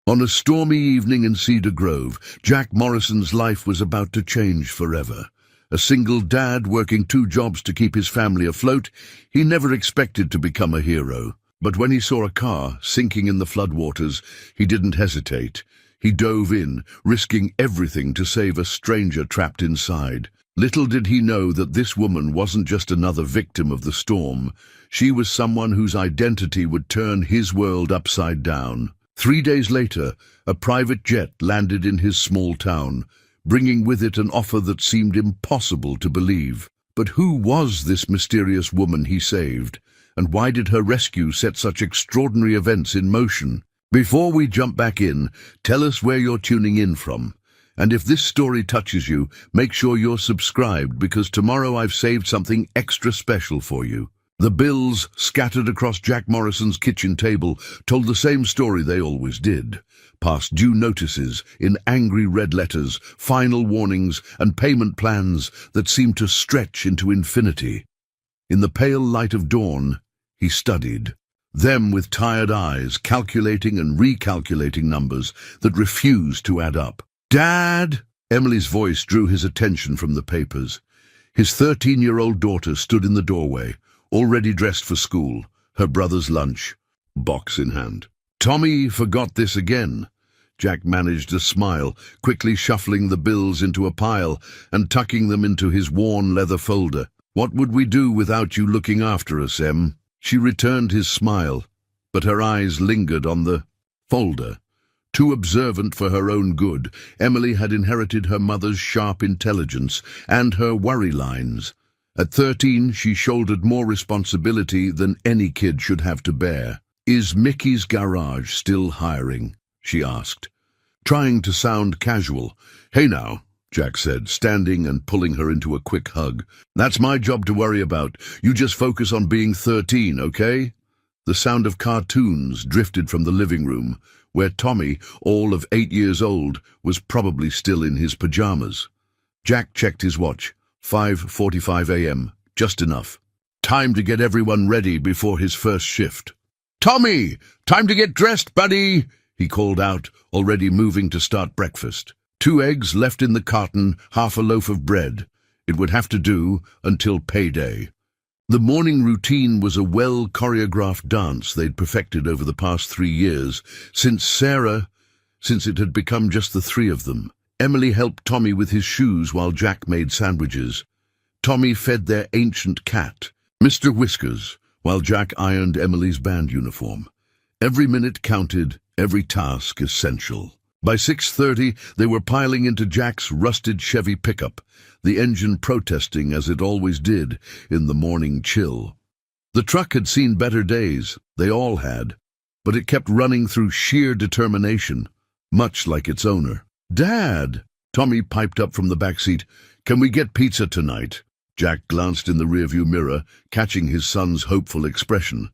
On a stormy evening in Cedar Grove, Jack Morrison's life was about to change forever. A single dad working 2 jobs to keep his family afloat, he never expected to become a hero. But when he saw a car sinking in the floodwaters, he didn't hesitate. He dove in, risking everything to save a stranger trapped inside. Little did he know that this woman wasn't just another victim of the storm. She was someone whose identity would turn his world upside down. 3 days later, a private jet landed in his small town, bringing with it an offer that seemed impossible to believe. But who was this mysterious woman he saved, and why did her rescue set such extraordinary events in motion? Before we jump back in, tell us where you're tuning in from. And if this story touches you, make sure you're subscribed, because tomorrow I've saved something extra special for you. The bills scattered across Jack Morrison's kitchen table told the same story they always did. Past due notices in angry red letters, final warnings, and payment plans that seemed to stretch into infinity. In the pale light of dawn, he studied them with tired eyes, calculating and recalculating numbers that refused to add up. "Dad!" Emily's voice drew his attention from the papers. His 13-year-old daughter stood in the doorway, already dressed for school, her brother's lunch box in hand. "Tommy forgot this again." Jack managed a smile, quickly shuffling the bills into a pile and tucking them into his worn leather folder. "What would we do without you looking after us, Em?" She returned his smile, but her eyes lingered on the folder. Too observant for her own good, Emily had inherited her mother's sharp intelligence and her worry lines. At 13, she shouldered more responsibility than any kid should have to bear. "Is Mickey's garage still hiring?" she asked, trying to sound casual. "Hey now," Jack said, standing and pulling her into a quick hug. "That's my job to worry about. You just focus on being 13, okay?" The sound of cartoons drifted from the living room, where Tommy, all of 8 years old, was probably still in his pajamas. Jack checked his watch. 5:45 a.m. Just enough. Time to get everyone ready before his first shift. "Tommy! Time to get dressed, buddy!" he called out, already moving to start breakfast. 2 eggs left in the carton, half a loaf of bread. It would have to do until payday. The morning routine was a well-choreographed dance they'd perfected over the past 3 years, since it had become just the 3 of them. Emily helped Tommy with his shoes while Jack made sandwiches. Tommy fed their ancient cat, Mr. Whiskers, while Jack ironed Emily's band uniform. Every minute counted, every task essential. By 6:30, they were piling into Jack's rusted Chevy pickup, the engine protesting as it always did in the morning chill. The truck had seen better days, they all had, but it kept running through sheer determination, much like its owner. "Dad!" Tommy piped up from the back seat. "Can we get pizza tonight?" Jack glanced in the rearview mirror, catching his son's hopeful expression.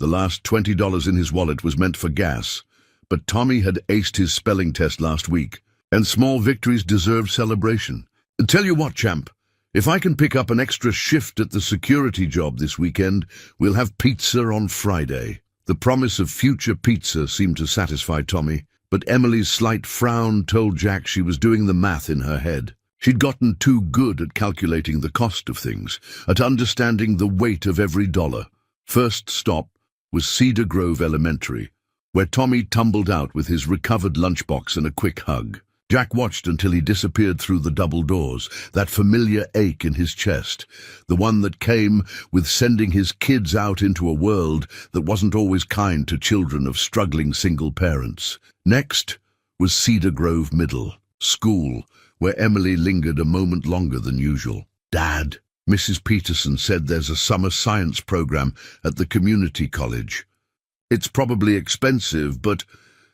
The last $20 in his wallet was meant for gas, but Tommy had aced his spelling test last week, and small victories deserved celebration. "Tell you what, champ, if I can pick up an extra shift at the security job this weekend, we'll have pizza on Friday." The promise of future pizza seemed to satisfy Tommy, but Emily's slight frown told Jack she was doing the math in her head. She'd gotten too good at calculating the cost of things, at understanding the weight of every dollar. First stop was Cedar Grove Elementary, where Tommy tumbled out with his recovered lunchbox and a quick hug. Jack watched until he disappeared through the double doors, that familiar ache in his chest, the one that came with sending his kids out into a world that wasn't always kind to children of struggling single parents. Next was Cedar Grove Middle School, where Emily lingered a moment longer than usual. "Dad," Mrs. Peterson said, "there's a summer science program at the community college. It's probably expensive, but—"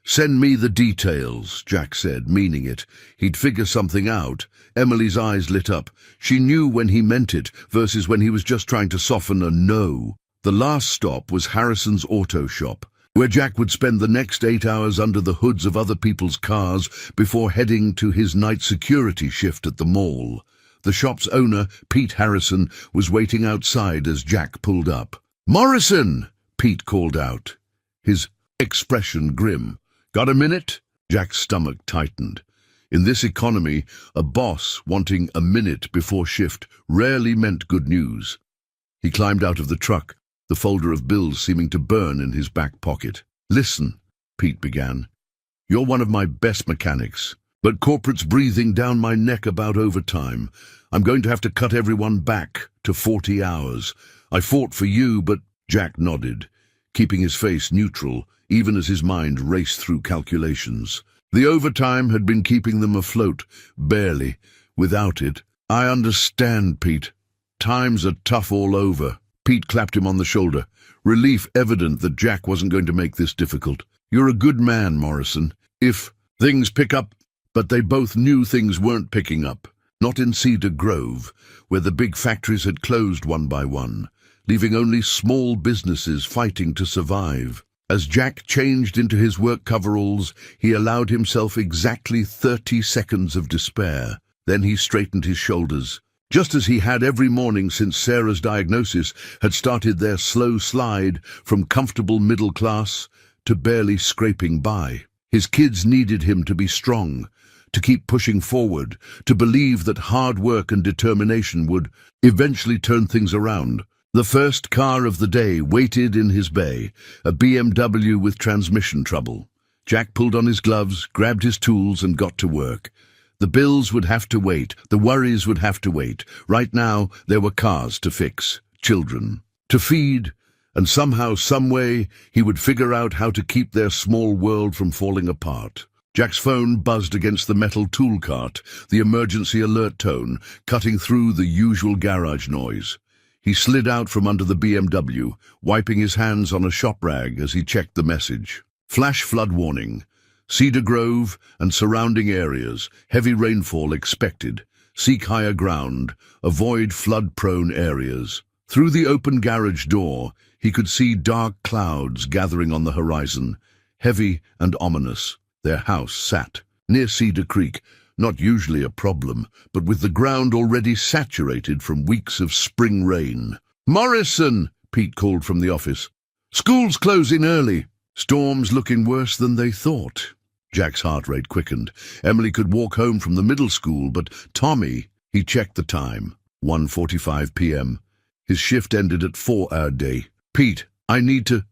"Send me the details," Jack said, meaning it. He'd figure something out. Emily's eyes lit up. She knew when he meant it versus when he was just trying to soften a no. The last stop was Harrison's auto shop, where Jack would spend the next 8 hours under the hoods of other people's cars before heading to his night security shift at the mall. The shop's owner, Pete Harrison, was waiting outside as Jack pulled up. "Morrison!" Pete called out, his expression grim. Got a minute? Jack's stomach tightened. In this economy, a boss wanting a minute before shift rarely meant good news. He climbed out of the truck, the folder of bills seeming to burn in his back pocket. "Listen," Pete began. "You're one of my best mechanics, but corporate's breathing down my neck about overtime. I'm going to have to cut everyone back to 40 hours. I fought for you, but—" Jack nodded, keeping his face neutral, even as his mind raced through calculations. The overtime had been keeping them afloat, barely. Without it, "I understand, Pete. Times are tough all over." Pete clapped him on the shoulder, relief evident that Jack wasn't going to make this difficult. "You're a good man, Morrison. If things pick up—" But they both knew things weren't picking up. Not in Cedar Grove, where the big factories had closed one by one, leaving only small businesses fighting to survive. As Jack changed into his work coveralls, he allowed himself exactly 30 seconds of despair. Then he straightened his shoulders. Just as he had every morning since Sarah's diagnosis had started their slow slide from comfortable middle class to barely scraping by. His kids needed him to be strong, to keep pushing forward, to believe that hard work and determination would eventually turn things around. The first car of the day waited in his bay, a BMW with transmission trouble. Jack pulled on his gloves, grabbed his tools, and got to work. The bills would have to wait, the worries would have to wait. Right now, there were cars to fix, children to feed, and somehow, someway, he would figure out how to keep their small world from falling apart. Jack's phone buzzed against the metal tool cart, the emergency alert tone, cutting through the usual garage noise. He slid out from under the BMW, wiping his hands on a shop rag as he checked the message. Flash flood warning. Cedar Grove and surrounding areas. Heavy rainfall expected. Seek higher ground. Avoid flood-prone areas. Through the open garage door, he could see dark clouds gathering on the horizon, heavy and ominous. Their house sat near Cedar Creek, not usually a problem, but with the ground already saturated from weeks of spring rain. "Morrison!" Pete called from the office. "School's closing early." Storms looking worse than they thought. Jack's heart rate quickened. Emily could walk home from the middle school, but Tommy— He checked the time. 1:45 p.m. His shift ended at 4-hour day. "Pete, I need to—"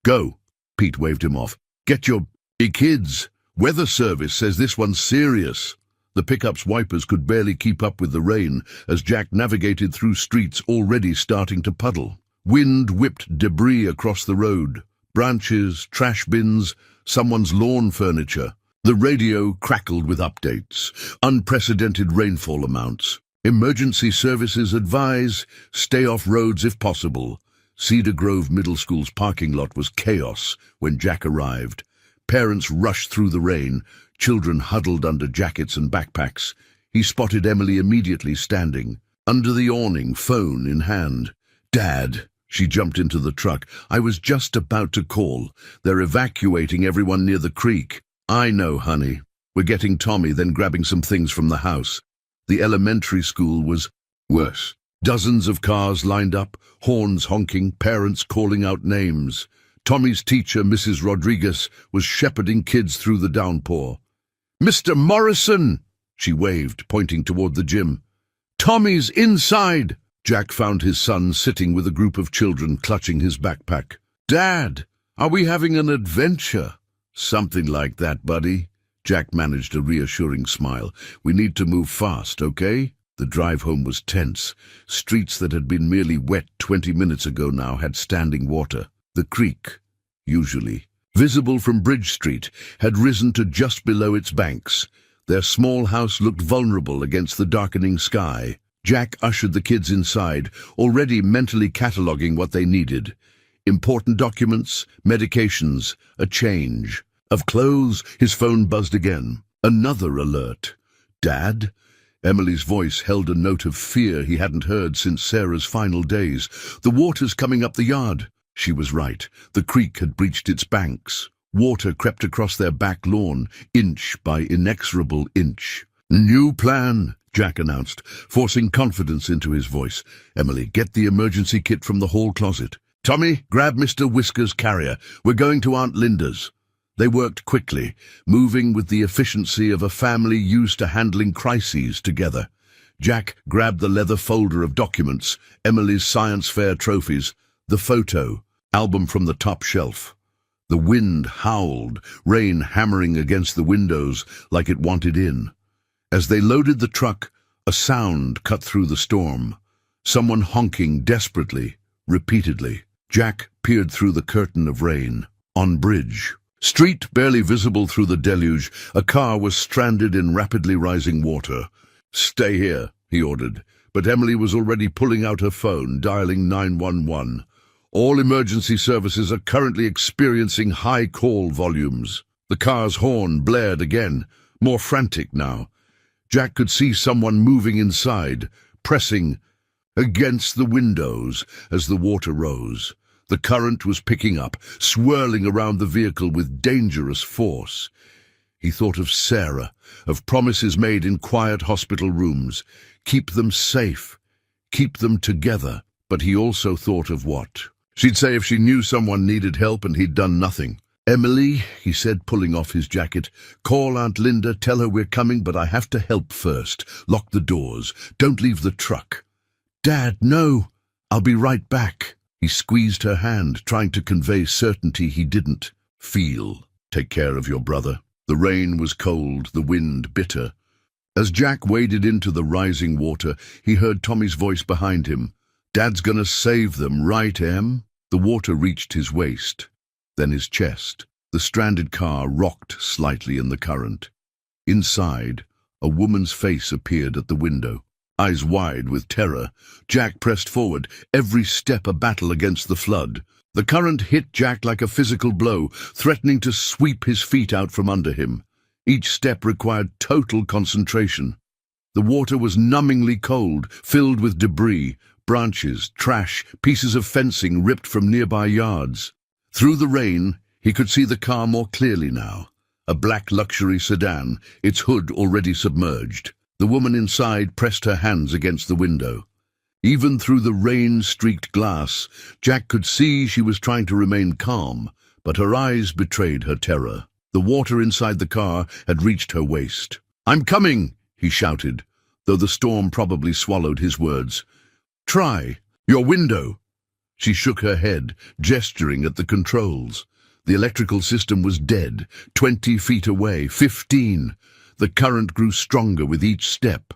"Go." Pete waved him off. "Get your kids. Weather service says this one's serious." The pickup's wipers could barely keep up with the rain as Jack navigated through streets already starting to puddle. Wind whipped debris across the road. Branches, trash bins, someone's lawn furniture. The radio crackled with updates. Unprecedented rainfall amounts. Emergency services advise, stay off roads if possible. Cedar Grove Middle School's parking lot was chaos when Jack arrived. Parents rushed through the rain, children huddled under jackets and backpacks. He spotted Emily immediately standing, under the awning, phone in hand. "Dad." She jumped into the truck. "I was just about to call. They're evacuating everyone near the creek." "I know, honey. We're getting Tommy, then grabbing some things from the house." The elementary school was worse. Dozens of cars lined up, horns honking, parents calling out names. Tommy's teacher, Mrs. Rodriguez, was shepherding kids through the downpour. "Mr. Morrison!" she waved, pointing toward the gym. "Tommy's inside!" Jack found his son sitting with a group of children clutching his backpack. "Dad, are we having an adventure?" "Something like that, buddy." Jack managed a reassuring smile. "We need to move fast, okay?" The drive home was tense. Streets that had been merely wet 20 minutes ago now had standing water. The creek, usually visible from Bridge Street, had risen to just below its banks. Their small house looked vulnerable against the darkening sky. Jack ushered the kids inside, already mentally cataloguing what they needed. Important documents, medications, a change. Of clothes, his phone buzzed again. Another alert. "Dad?" Emily's voice held a note of fear he hadn't heard since Sarah's final days. "The water's coming up the yard." She was right. The creek had breached its banks. Water crept across their back lawn, inch by inexorable inch. "New plan," Jack announced, forcing confidence into his voice. "Emily, get the emergency kit from the hall closet. Tommy, grab Mr. Whisker's carrier. We're going to Aunt Linda's." They worked quickly, moving with the efficiency of a family used to handling crises together. Jack grabbed the leather folder of documents, Emily's science fair trophies, the photo album from the top shelf. The wind howled, rain hammering against the windows like it wanted in. As they loaded the truck, a sound cut through the storm. Someone honking desperately, repeatedly. Jack peered through the curtain of rain. On bridge. Street barely visible through the deluge, a car was stranded in rapidly rising water. "Stay here," he ordered, but Emily was already pulling out her phone, dialing 911. "All emergency services are currently experiencing high call volumes." The car's horn blared again, more frantic now. Jack could see someone moving inside, pressing against the windows as the water rose. The current was picking up, swirling around the vehicle with dangerous force. He thought of Sarah, of promises made in quiet hospital rooms. Keep them safe, keep them together. But he also thought of what she'd say if she knew someone needed help and he'd done nothing. "Emily," he said, pulling off his jacket, "call Aunt Linda, tell her we're coming, but I have to help first. Lock the doors. Don't leave the truck." "Dad, no. I'll be right back." He squeezed her hand, trying to convey certainty he didn't feel. "Take care of your brother." The rain was cold, the wind bitter. As Jack waded into the rising water, he heard Tommy's voice behind him. "Dad's gonna save them, right, Em?" The water reached his waist, then his chest. The stranded car rocked slightly in the current. Inside, a woman's face appeared at the window. Eyes wide with terror, Jack pressed forward, every step a battle against the flood. The current hit Jack like a physical blow, threatening to sweep his feet out from under him. Each step required total concentration. The water was numbingly cold, filled with debris, branches, trash, pieces of fencing ripped from nearby yards. Through the rain, he could see the car more clearly now. A black luxury sedan, its hood already submerged. The woman inside pressed her hands against the window. Even through the rain-streaked glass, Jack could see she was trying to remain calm, but her eyes betrayed her terror. The water inside the car had reached her waist. "I'm coming," he shouted, though the storm probably swallowed his words. "Try your window." She shook her head, gesturing at the controls. The electrical system was dead, 20 feet away, 15. The current grew stronger with each step.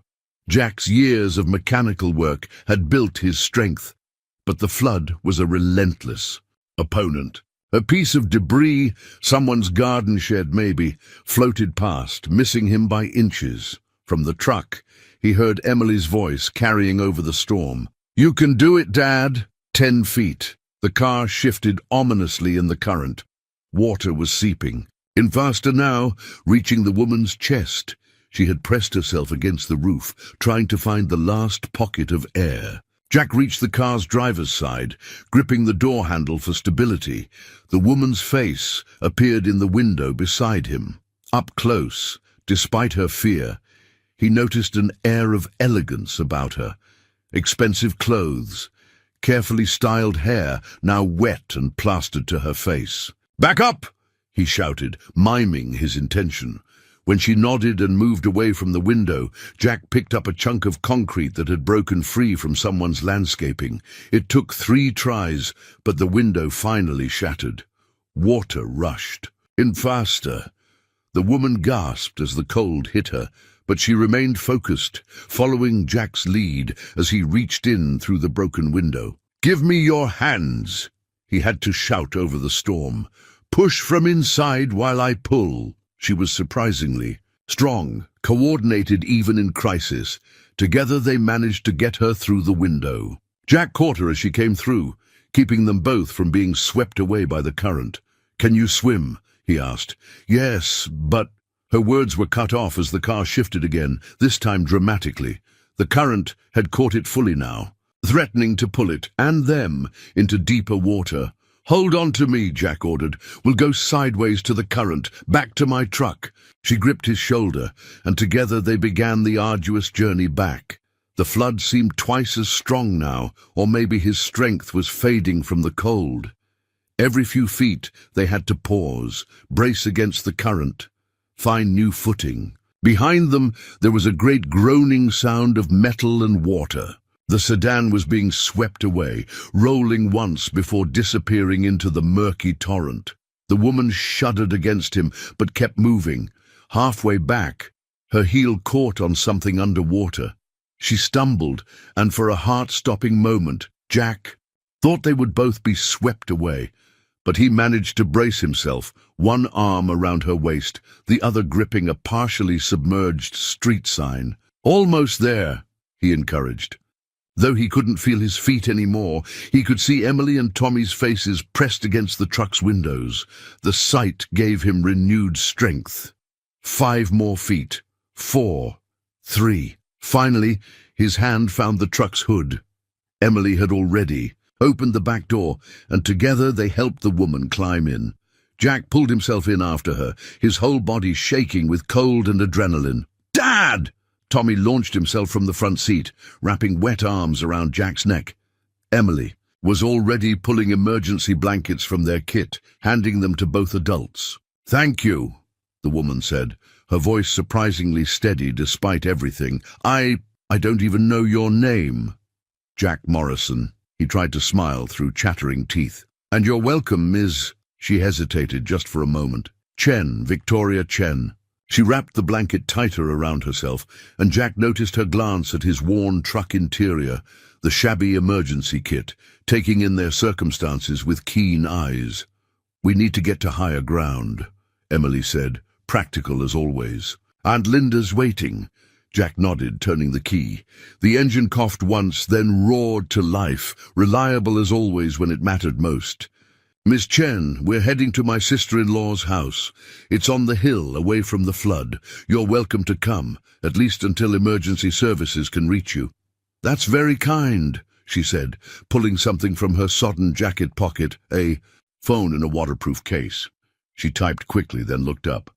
Jack's years of mechanical work had built his strength, but the flood was a relentless opponent. A piece of debris, someone's garden shed maybe, floated past, missing him by inches. From the truck, he heard Emily's voice carrying over the storm. "You can do it, Dad." 10 feet. The car shifted ominously in the current. Water was seeping. In faster now, reaching the woman's chest. She had pressed herself against the roof, trying to find the last pocket of air. Jack reached the car's driver's side, gripping the door handle for stability. The woman's face appeared in the window beside him. Up close, despite her fear, he noticed an air of elegance about her. Expensive clothes, carefully styled hair, now wet and plastered to her face. "Back up!" he shouted, miming his intention. When she nodded and moved away from the window, Jack picked up a chunk of concrete that had broken free from someone's landscaping. It took 3 tries, but the window finally shattered. Water rushed. In faster. The woman gasped as the cold hit her, but she remained focused, following Jack's lead as he reached in through the broken window. "Give me your hands!" he had to shout over the storm. "Push from inside while I pull." She was surprisingly strong, coordinated even in crisis. Together they managed to get her through the window. Jack caught her as she came through, keeping them both from being swept away by the current. "Can you swim?" he asked. "Yes, but—" Her words were cut off as the car shifted again, this time dramatically. The current had caught it fully now, threatening to pull it, and them, into deeper water. "Hold on to me," Jack ordered. "We'll go sideways to the current, back to my truck." She gripped his shoulder, and together they began the arduous journey back. The flood seemed twice as strong now, or maybe his strength was fading from the cold. Every few feet they had to pause, brace against the current, find new footing. Behind them there was a great groaning sound of metal and water. The sedan was being swept away, rolling once before disappearing into the murky torrent. The woman shuddered against him, but kept moving. Halfway back, her heel caught on something underwater. She stumbled, and for a heart-stopping moment, Jack thought they would both be swept away. But he managed to brace himself, one arm around her waist, the other gripping a partially submerged street sign. "Almost there," he encouraged. Though he couldn't feel his feet anymore, he could see Emily and Tommy's faces pressed against the truck's windows. The sight gave him renewed strength. 5 more feet. 4. 3. Finally, his hand found the truck's hood. Emily had already opened the back door, and together they helped the woman climb in. Jack pulled himself in after her, his whole body shaking with cold and adrenaline. "Dad!" Tommy launched himself from the front seat, wrapping wet arms around Jack's neck. Emily was already pulling emergency blankets from their kit, handing them to both adults. "Thank you," the woman said, her voice surprisingly steady despite everything. I don't even know your name." "Jack Morrison." He tried to smile through chattering teeth. "And you're welcome, Ms." She hesitated just for a moment. "Chen, Victoria Chen." She wrapped the blanket tighter around herself, and Jack noticed her glance at his worn truck interior, the shabby emergency kit, taking in their circumstances with keen eyes. "We need to get to higher ground," Emily said, practical as always. "Aunt Linda's waiting." Jack nodded, turning the key. The engine coughed once, then roared to life, reliable as always when it mattered most. "Miss Chen, we're heading to my sister-in-law's house. It's on the hill, away from the flood. You're welcome to come, at least until emergency services can reach you." "That's very kind," she said, pulling something from her sodden jacket pocket, a phone in a waterproof case. She typed quickly, then looked up.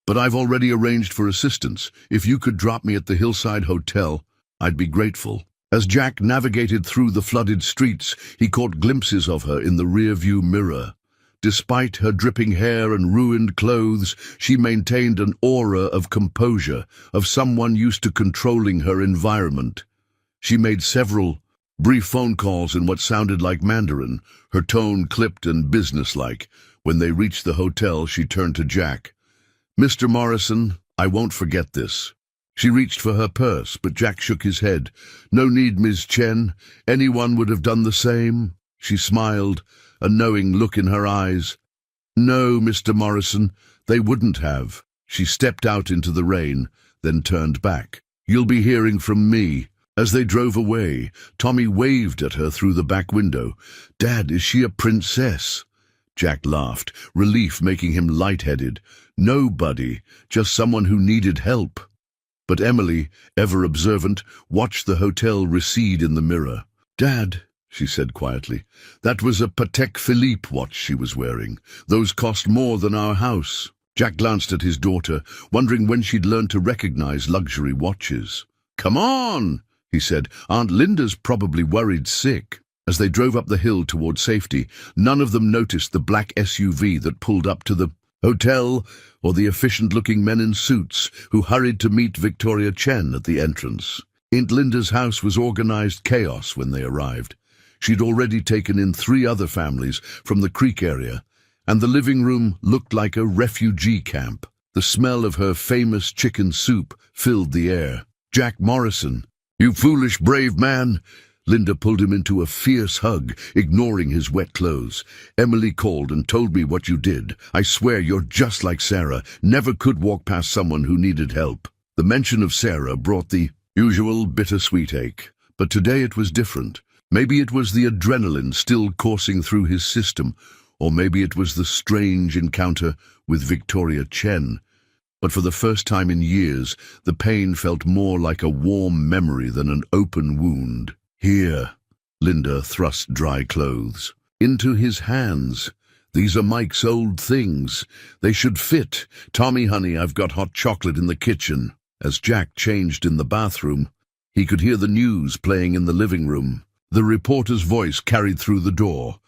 "But I've already arranged for assistance. If you could drop me at the Hillside Hotel, I'd be grateful." As Jack navigated through the flooded streets, he caught glimpses of her in the rear-view mirror. Despite her dripping hair and ruined clothes, she maintained an aura of composure, of someone used to controlling her environment. She made several brief phone calls in what sounded like Mandarin, her tone clipped and businesslike. When they reached the hotel, she turned to Jack. "Mr. Morrison, I won't forget this." She reached for her purse, but Jack shook his head. "No need, Ms. Chen. Anyone would have done the same." She smiled, a knowing look in her eyes. "No, Mr. Morrison, they wouldn't have." She stepped out into the rain, then turned back. "You'll be hearing from me." As they drove away, Tommy waved at her through the back window. "Dad, is she a princess?" Jack laughed, relief making him lightheaded. "Nobody, just someone who needed help." But Emily, ever observant, watched the hotel recede in the mirror. "Dad," she said quietly, "that was a Patek Philippe watch she was wearing. Those cost more than our house." Jack glanced at his daughter, wondering when she'd learn to recognize luxury watches. "Come on," he said. "Aunt Linda's probably worried sick." As they drove up the hill toward safety, none of them noticed the black SUV that pulled up to the hotel or the efficient-looking men in suits who hurried to meet Victoria Chen at the entrance. Aunt Linda's house was organized chaos when they arrived. She'd already taken in 3 other families from the creek area, and the living room looked like a refugee camp. The smell of her famous chicken soup filled the air. "Jack Morrison, you foolish brave man!" Linda pulled him into a fierce hug, ignoring his wet clothes. "Emily called and told me what you did. I swear you're just like Sarah, never could walk past someone who needed help." The mention of Sarah brought the usual bittersweet ache, but today it was different. Maybe it was the adrenaline still coursing through his system, or maybe it was the strange encounter with Victoria Chen. But for the first time in years, the pain felt more like a warm memory than an open wound. "Here," Linda thrust dry clothes into his hands. "These are Mike's old things. They should fit. Tommy, honey, I've got hot chocolate in the kitchen." As Jack changed in the bathroom, he could hear the news playing in the living room. The reporter's voice carried through the door.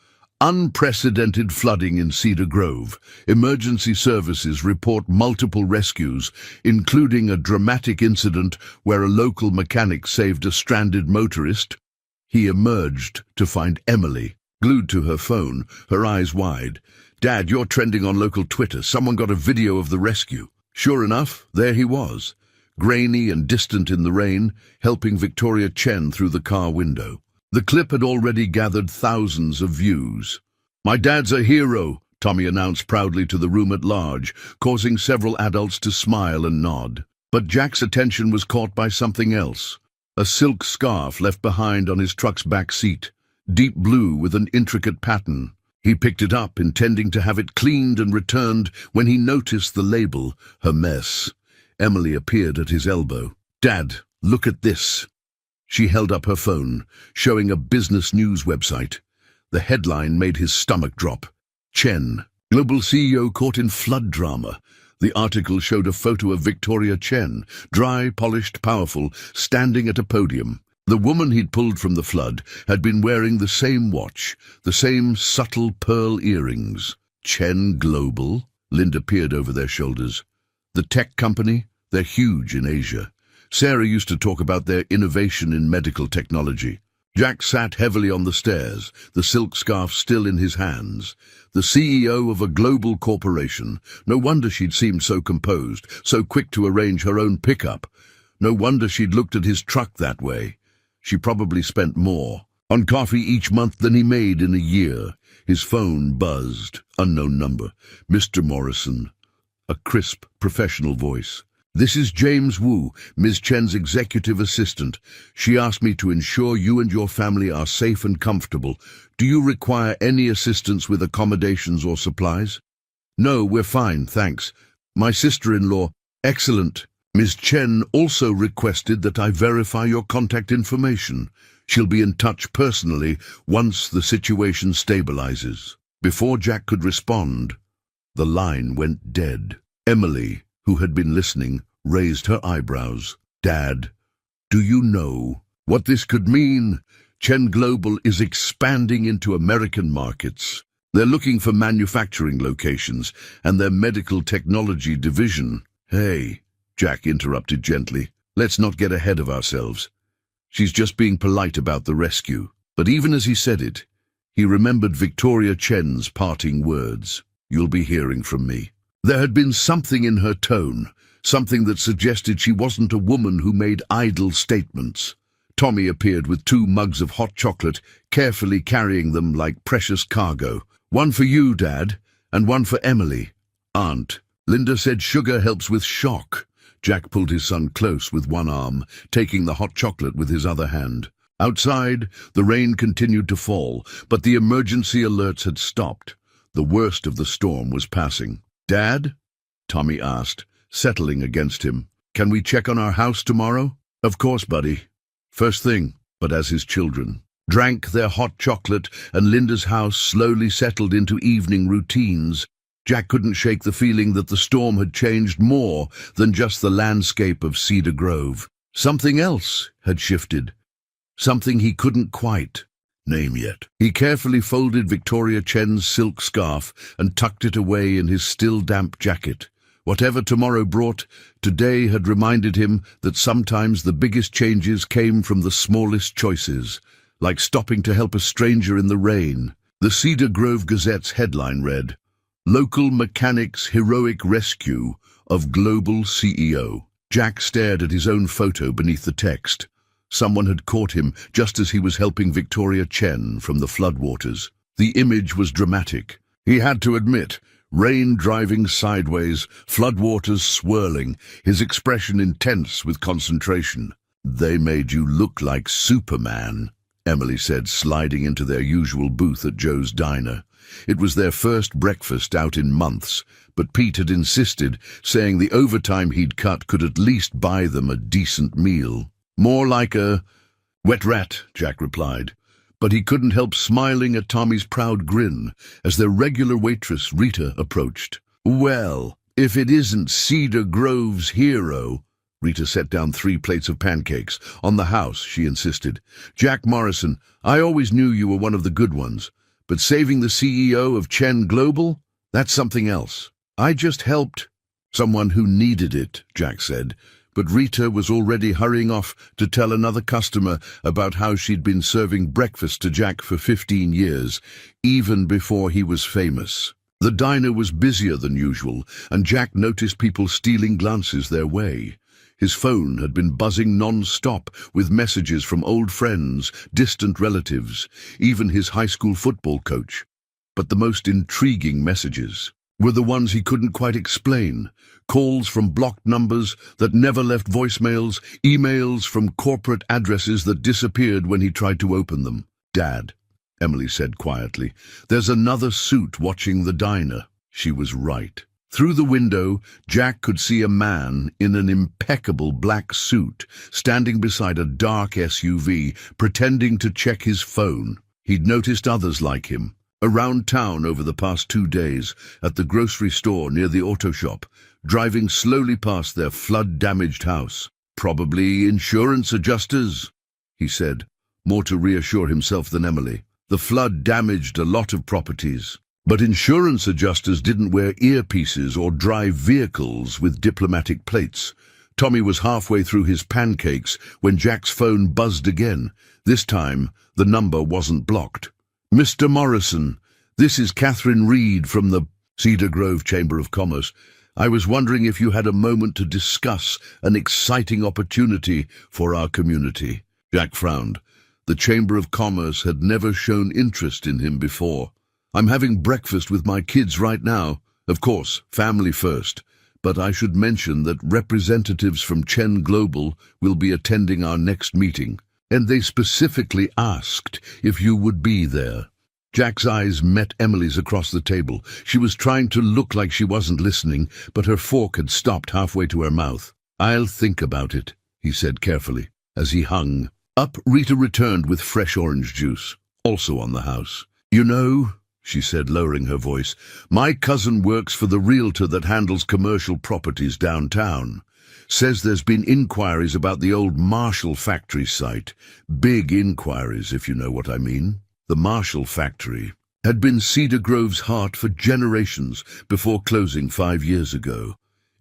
Unprecedented flooding in Cedar Grove. Emergency services report multiple rescues, including a dramatic incident where a local mechanic saved a stranded motorist. He emerged to find Emily, glued to her phone, her eyes wide. "Dad, you're trending on local Twitter. Someone got a video of the rescue." Sure enough, there he was, grainy and distant in the rain, helping Victoria Chen through the car window. The clip had already gathered thousands of views. "My dad's a hero," Tommy announced proudly to the room at large, causing several adults to smile and nod. But Jack's attention was caught by something else. A silk scarf left behind on his truck's back seat, deep blue with an intricate pattern. He picked it up, intending to have it cleaned and returned, when he noticed the label, "Her Mess." Emily appeared at his elbow. "Dad, look at this." She held up her phone, showing a business news website. The headline made his stomach drop. "Chen, global CEO caught in flood drama." The article showed a photo of Victoria Chen, dry, polished, powerful, standing at a podium. The woman he'd pulled from the flood had been wearing the same watch, the same subtle pearl earrings. Chen Global? Linda peered over their shoulders. The tech company? They're huge in Asia. Sarah used to talk about their innovation in medical technology. Jack sat heavily on the stairs, the silk scarf still in his hands. The CEO of a global corporation. No wonder she'd seemed so composed, so quick to arrange her own pickup. No wonder she'd looked at his truck that way. She probably spent more on coffee each month than he made in a year. His phone buzzed. Unknown number. "Mr. Morrison." A crisp, professional voice. "This is James Wu, Ms. Chen's executive assistant. She asked me to ensure you and your family are safe and comfortable. Do you require any assistance with accommodations or supplies?" "No, we're fine, thanks. My sister-in-law..." "Excellent. Ms. Chen also requested that I verify your contact information. She'll be in touch personally once the situation stabilizes." Before Jack could respond, the line went dead. Emily, who had been listening, raised her eyebrows. "Dad, do you know what this could mean? Chen Global is expanding into American markets. They're looking for manufacturing locations and their medical technology division." "Hey," Jack interrupted gently, "let's not get ahead of ourselves. She's just being polite about the rescue." But even as he said it, he remembered Victoria Chen's parting words. "You'll be hearing from me." There had been something in her tone, something that suggested she wasn't a woman who made idle statements. Tommy appeared with 2 mugs of hot chocolate, carefully carrying them like precious cargo. "One for you, Dad, and one for Emily. Aunt, Linda said sugar helps with shock." Jack pulled his son close with one arm, taking the hot chocolate with his other hand. Outside, the rain continued to fall, but the emergency alerts had stopped. The worst of the storm was passing. "Dad?" Tommy asked, settling against him. "Can we check on our house tomorrow?" "Of course, buddy. First thing." But as his children drank their hot chocolate and Linda's house slowly settled into evening routines, Jack couldn't shake the feeling that the storm had changed more than just the landscape of Cedar Grove. Something else had shifted. Something he couldn't quite name yet. He carefully folded Victoria Chen's silk scarf and tucked it away in his still damp jacket. Whatever tomorrow brought, today had reminded him that sometimes the biggest changes came from the smallest choices, like stopping to help a stranger in the rain. The Cedar Grove Gazette's headline read, "Local Mechanics' Heroic Rescue of Global CEO." Jack stared at his own photo beneath the text. Someone had caught him just as he was helping Victoria Chen from the floodwaters. The image was dramatic. He had to admit, rain driving sideways, floodwaters swirling, his expression intense with concentration. "They made you look like Superman," Emily said, sliding into their usual booth at Joe's diner. It was their first breakfast out in months, but Pete had insisted, saying the overtime he'd cut could at least buy them a decent meal. "More like a wet rat," Jack replied, but he couldn't help smiling at Tommy's proud grin as their regular waitress, Rita, approached. "Well, if it isn't Cedar Grove's hero." Rita set down 3 plates of pancakes. "On the house," she insisted. "Jack Morrison, I always knew you were one of the good ones, But saving the CEO of Chen Global? That's something else. I just helped someone who needed it, Jack said. But Rita was already hurrying off to tell another customer about how she'd been serving breakfast to Jack for 15 years, even before he was famous. The diner was busier than usual, and Jack noticed people stealing glances their way. His phone had been buzzing non-stop with messages from old friends, distant relatives, even his high school football coach. But the most intriguing messages were the ones he couldn't quite explain. Calls from blocked numbers that never left voicemails, emails from corporate addresses that disappeared when he tried to open them. "Dad," Emily said quietly, "there's another suit watching the diner." She was right. Through the window, Jack could see a man in an impeccable black suit standing beside a dark SUV, pretending to check his phone. He'd noticed others like him around town over the past 2 days, at the grocery store near the auto shop, driving slowly past their flood-damaged house. "Probably insurance adjusters," he said, more to reassure himself than Emily. The flood damaged a lot of properties. But insurance adjusters didn't wear earpieces or drive vehicles with diplomatic plates. Tommy was halfway through his pancakes when Jack's phone buzzed again. This time, the number wasn't blocked. "Mr. Morrison, this is Catherine Reed from the Cedar Grove Chamber of Commerce. I was wondering if you had a moment to discuss an exciting opportunity for our community." Jack frowned. The Chamber of Commerce had never shown interest in him before. "I'm having breakfast with my kids right now. Of course, family first. But I should mention that representatives from Chen Global will be attending our next meeting, and they specifically asked if you would be there." Jack's eyes met Emily's across the table. She was trying to look like she wasn't listening, but her fork had stopped halfway to her mouth. "I'll think about it," he said carefully. As he hung up, Rita returned with fresh orange juice, also on the house. "You know," she said, lowering her voice, "my cousin works for the realtor that handles commercial properties downtown. Says there's been inquiries about the old Marshall factory site. Big inquiries, if you know what I mean." The Marshall factory had been Cedar Grove's heart for generations before closing 5 years ago.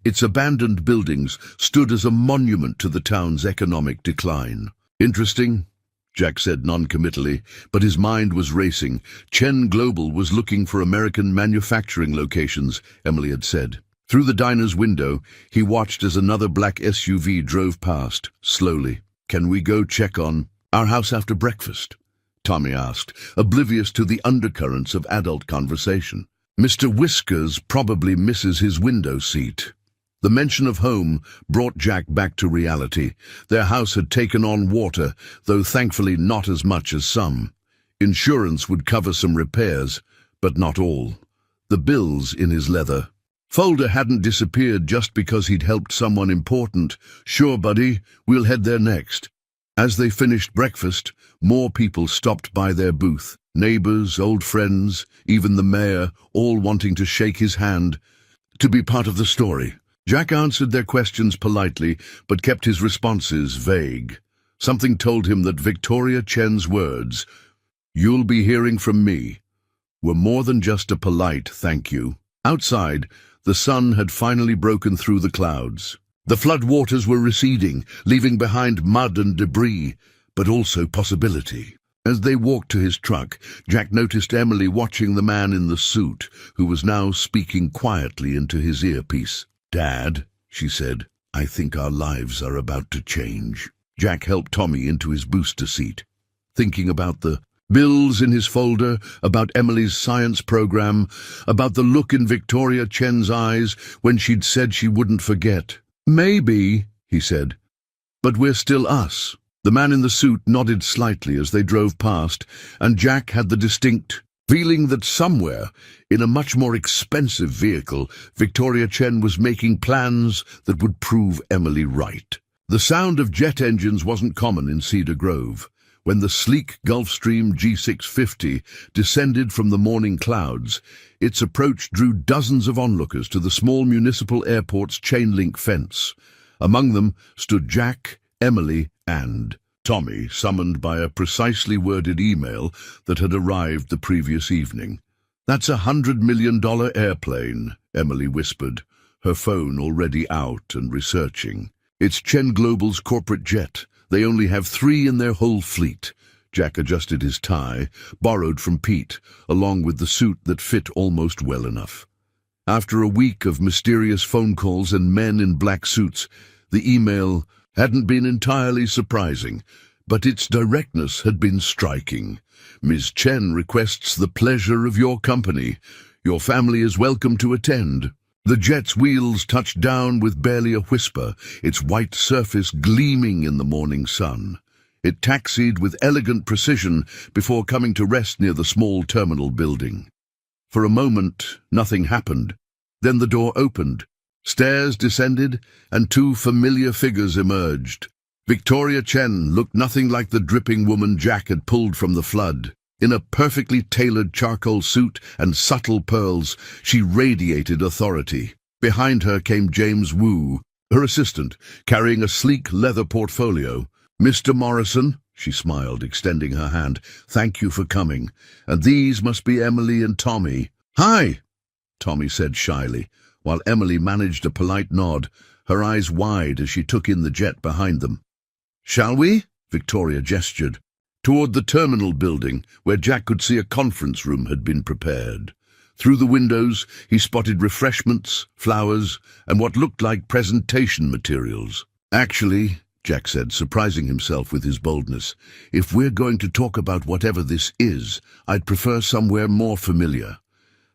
Its abandoned buildings stood as a monument to the town's economic decline. "Interesting," Jack said noncommittally, but his mind was racing. Chen Global was looking for American manufacturing locations, Emily had said. Through the diner's window, he watched as another black SUV drove past, slowly. "Can we go check on our house after breakfast?" Tommy asked, oblivious to the undercurrents of adult conversation. "Mr. Whiskers probably misses his window seat." The mention of home brought Jack back to reality. Their house had taken on water, though thankfully not as much as some. Insurance would cover some repairs, but not all. The bills in his leather folder hadn't disappeared just because he'd helped someone important. "Sure, buddy, we'll head there next." As they finished breakfast, more people stopped by their booth. Neighbors, old friends, even the mayor, all wanting to shake his hand, to be part of the story. Jack answered their questions politely, but kept his responses vague. Something told him that Victoria Chen's words, "You'll be hearing from me," were more than just a polite thank you. Outside, the sun had finally broken through the clouds. The flood waters were receding, leaving behind mud and debris, but also possibility. As they walked to his truck, Jack noticed Emily watching the man in the suit, who was now speaking quietly into his earpiece. "Dad," she said, "I think our lives are about to change." Jack helped Tommy into his booster seat, thinking about the bills in his folder, about Emily's science program, about the look in Victoria Chen's eyes when she'd said she wouldn't forget. "Maybe," he said, "but we're still us." The man in the suit nodded slightly as they drove past, and Jack had the distinct feeling that somewhere, in a much more expensive vehicle, Victoria Chen was making plans that would prove Emily right. The sound of jet engines wasn't common in Cedar Grove. When the sleek Gulfstream G650 descended from the morning clouds, its approach drew dozens of onlookers to the small municipal airport's chain-link fence. Among them stood Jack, Emily, and Tommy, summoned by a precisely worded email that had arrived the previous evening. "That's $100 million airplane," Emily whispered, her phone already out and researching. "It's Chen Global's corporate jet. They only have 3 in their whole fleet." Jack adjusted his tie, borrowed from Pete, along with the suit that fit almost well enough. After a week of mysterious phone calls and men in black suits, the email hadn't been entirely surprising, but its directness had been striking. "Ms. Chen requests the pleasure of your company. Your family is welcome to attend." The jet's wheels touched down with barely a whisper, its white surface gleaming in the morning sun. It taxied with elegant precision before coming to rest near the small terminal building. For a moment, nothing happened. Then the door opened. Stairs descended, and 2 familiar figures emerged. Victoria Chen looked nothing like the dripping woman Jack had pulled from the flood. In a perfectly tailored charcoal suit and subtle pearls, she radiated authority. Behind her came James Wu, her assistant, carrying a sleek leather portfolio. "Mr. Morrison," she smiled, extending her hand, "thank you for coming. And these must be Emily and Tommy." "Hi," Tommy said shyly, while Emily managed a polite nod, her eyes wide as she took in the jet behind them. "Shall we?" Victoria gestured toward the terminal building, where Jack could see a conference room had been prepared. Through the windows, he spotted refreshments, flowers, and what looked like presentation materials. "Actually," Jack said, surprising himself with his boldness, "if we're going to talk about whatever this is, I'd prefer somewhere more familiar.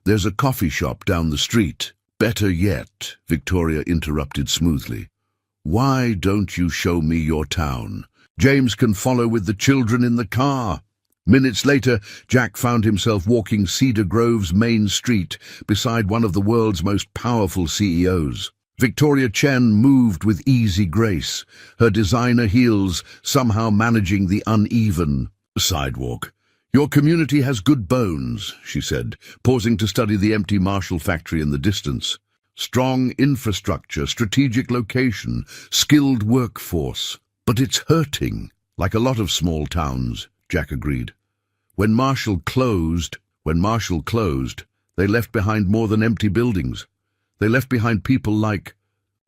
There's a coffee shop down the street." "Better yet," Victoria interrupted smoothly, "why don't you show me your town? James can follow with the children in the car." Minutes later, Jack found himself walking Cedar Grove's main street beside one of the world's most powerful CEOs. Victoria Chen moved with easy grace, her designer heels somehow managing the uneven sidewalk. "Your community has good bones," she said, pausing to study the empty Marshall factory in the distance. "Strong infrastructure, strategic location, skilled workforce. But it's hurting, like a lot of small towns," Jack agreed. When Marshall closed, they left behind more than empty buildings. They left behind people like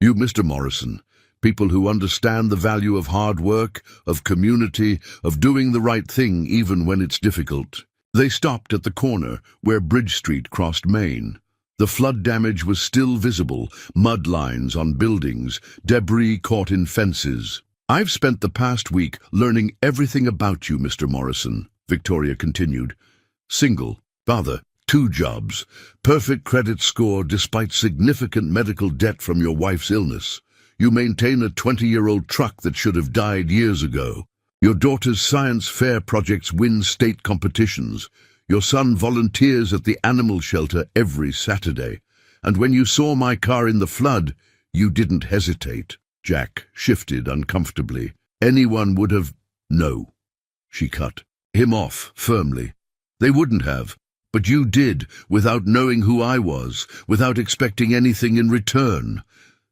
you, Mr. Morrison, people who understand the value of hard work, of community, of doing the right thing even when it's difficult. They stopped at the corner where Bridge Street crossed Main. The flood damage was still visible, mud lines on buildings, debris caught in fences. "I've spent the past week learning everything about you, Mr. Morrison," Victoria continued. "Single, father, 2 jobs, perfect credit score despite significant medical debt from your wife's illness. You maintain a 20-year-old truck that should have died years ago. Your daughter's science fair projects win state competitions. Your son volunteers at the animal shelter every Saturday. And when you saw my car in the flood, you didn't hesitate." Jack shifted uncomfortably. "Anyone would have—" "No," she cut him off firmly. "They wouldn't have. But you did, without knowing who I was, without expecting anything in return.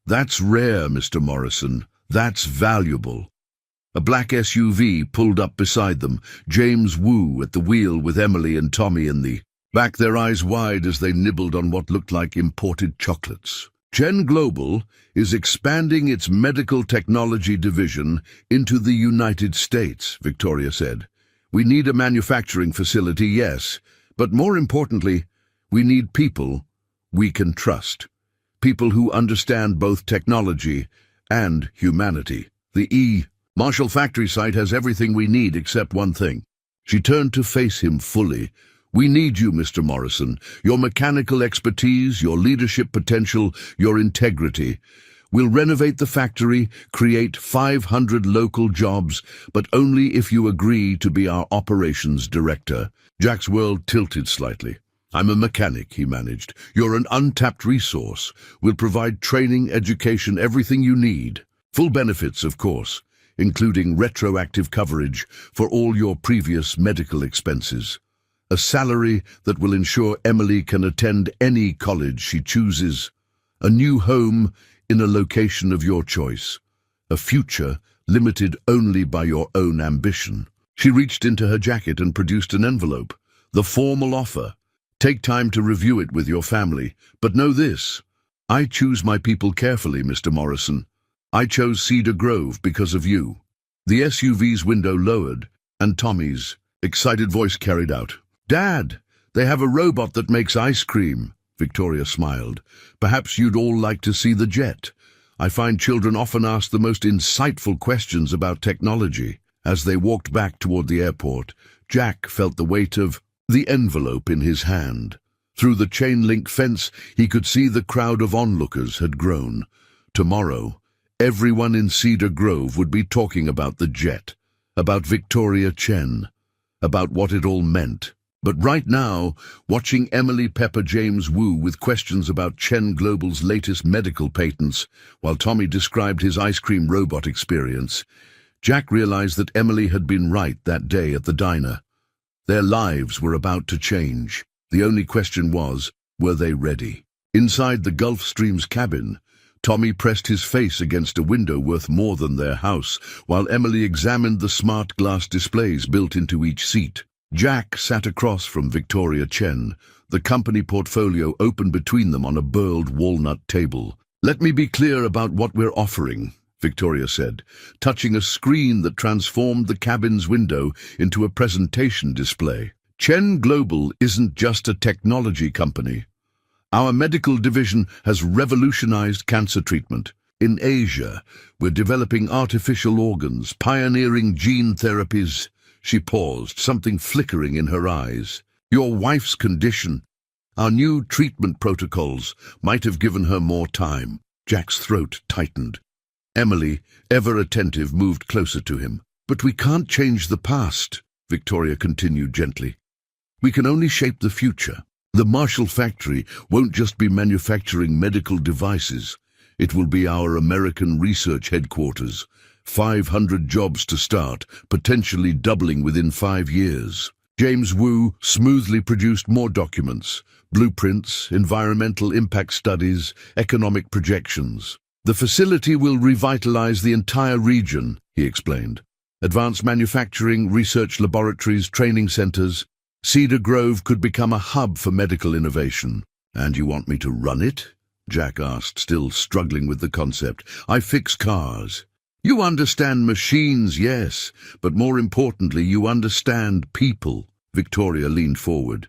That's rare, Mr. Morrison. That's valuable." A black SUV pulled up beside them, James Wu at the wheel with Emily and Tommy in the back, their eyes wide as they nibbled on what looked like imported chocolates. "Chen Global is expanding its medical technology division into the United States," Victoria said. "We need a manufacturing facility, yes, but more importantly, we need people we can trust. People who understand both technology and humanity. The Marshall factory site has everything we need except one thing." She turned to face him fully. "We need you, Mr. Morrison. Your mechanical expertise, your leadership potential, your integrity. We'll renovate the factory, create 500 local jobs, but only if you agree to be our operations director." Jack's world tilted slightly. "I'm a mechanic," he managed. "You're an untapped resource. We'll provide training, education, everything you need. Full benefits, of course, including retroactive coverage for all your previous medical expenses. A salary that will ensure Emily can attend any college she chooses. A new home in a location of your choice. A future limited only by your own ambition. She reached into her jacket and produced an envelope. The formal offer. Take time to review it with your family. But know this. I choose my people carefully, Mr. Morrison. I chose Cedar Grove because of you. The SUV's window lowered, and Tommy's excited voice carried out. Dad, they have a robot that makes ice cream. Victoria smiled. Perhaps you'd all like to see the jet. I find children often ask the most insightful questions about technology. As they walked back toward the airport, Jack felt the weight of the envelope in his hand. Through the chain-link fence, he could see the crowd of onlookers had grown. Tomorrow, everyone in Cedar Grove would be talking about the jet, about Victoria Chen, about what it all meant. But right now, watching Emily pepper James Wu with questions about Chen Global's latest medical patents, while Tommy described his ice cream robot experience, Jack realized that Emily had been right that day at the diner. Their lives were about to change. The only question was, were they ready? Inside the Gulfstream's cabin, Tommy pressed his face against a window worth more than their house, while Emily examined the smart glass displays built into each seat. Jack sat across from Victoria Chen, the company portfolio open between them on a burled walnut table. Let me be clear about what we're offering, Victoria said, touching a screen that transformed the cabin's window into a presentation display. Chen Global isn't just a technology company. Our medical division has revolutionized cancer treatment. In Asia, we're developing artificial organs, pioneering gene therapies. She paused, something flickering in her eyes. Your wife's condition. Our new treatment protocols might have given her more time. Jack's throat tightened. Emily, ever attentive, moved closer to him. But we can't change the past, Victoria continued gently. We can only shape the future. The Marshall factory won't just be manufacturing medical devices. It will be our American research headquarters. 500 jobs to start, potentially doubling within 5 years. James Wu smoothly produced more documents, blueprints, environmental impact studies, economic projections. The facility will revitalize the entire region, he explained. Advanced manufacturing, research laboratories, training centers. Cedar Grove could become a hub for medical innovation. And you want me to run it? Jack asked, still struggling with the concept. I fix cars. You understand machines, yes, but more importantly, you understand people. Victoria leaned forward.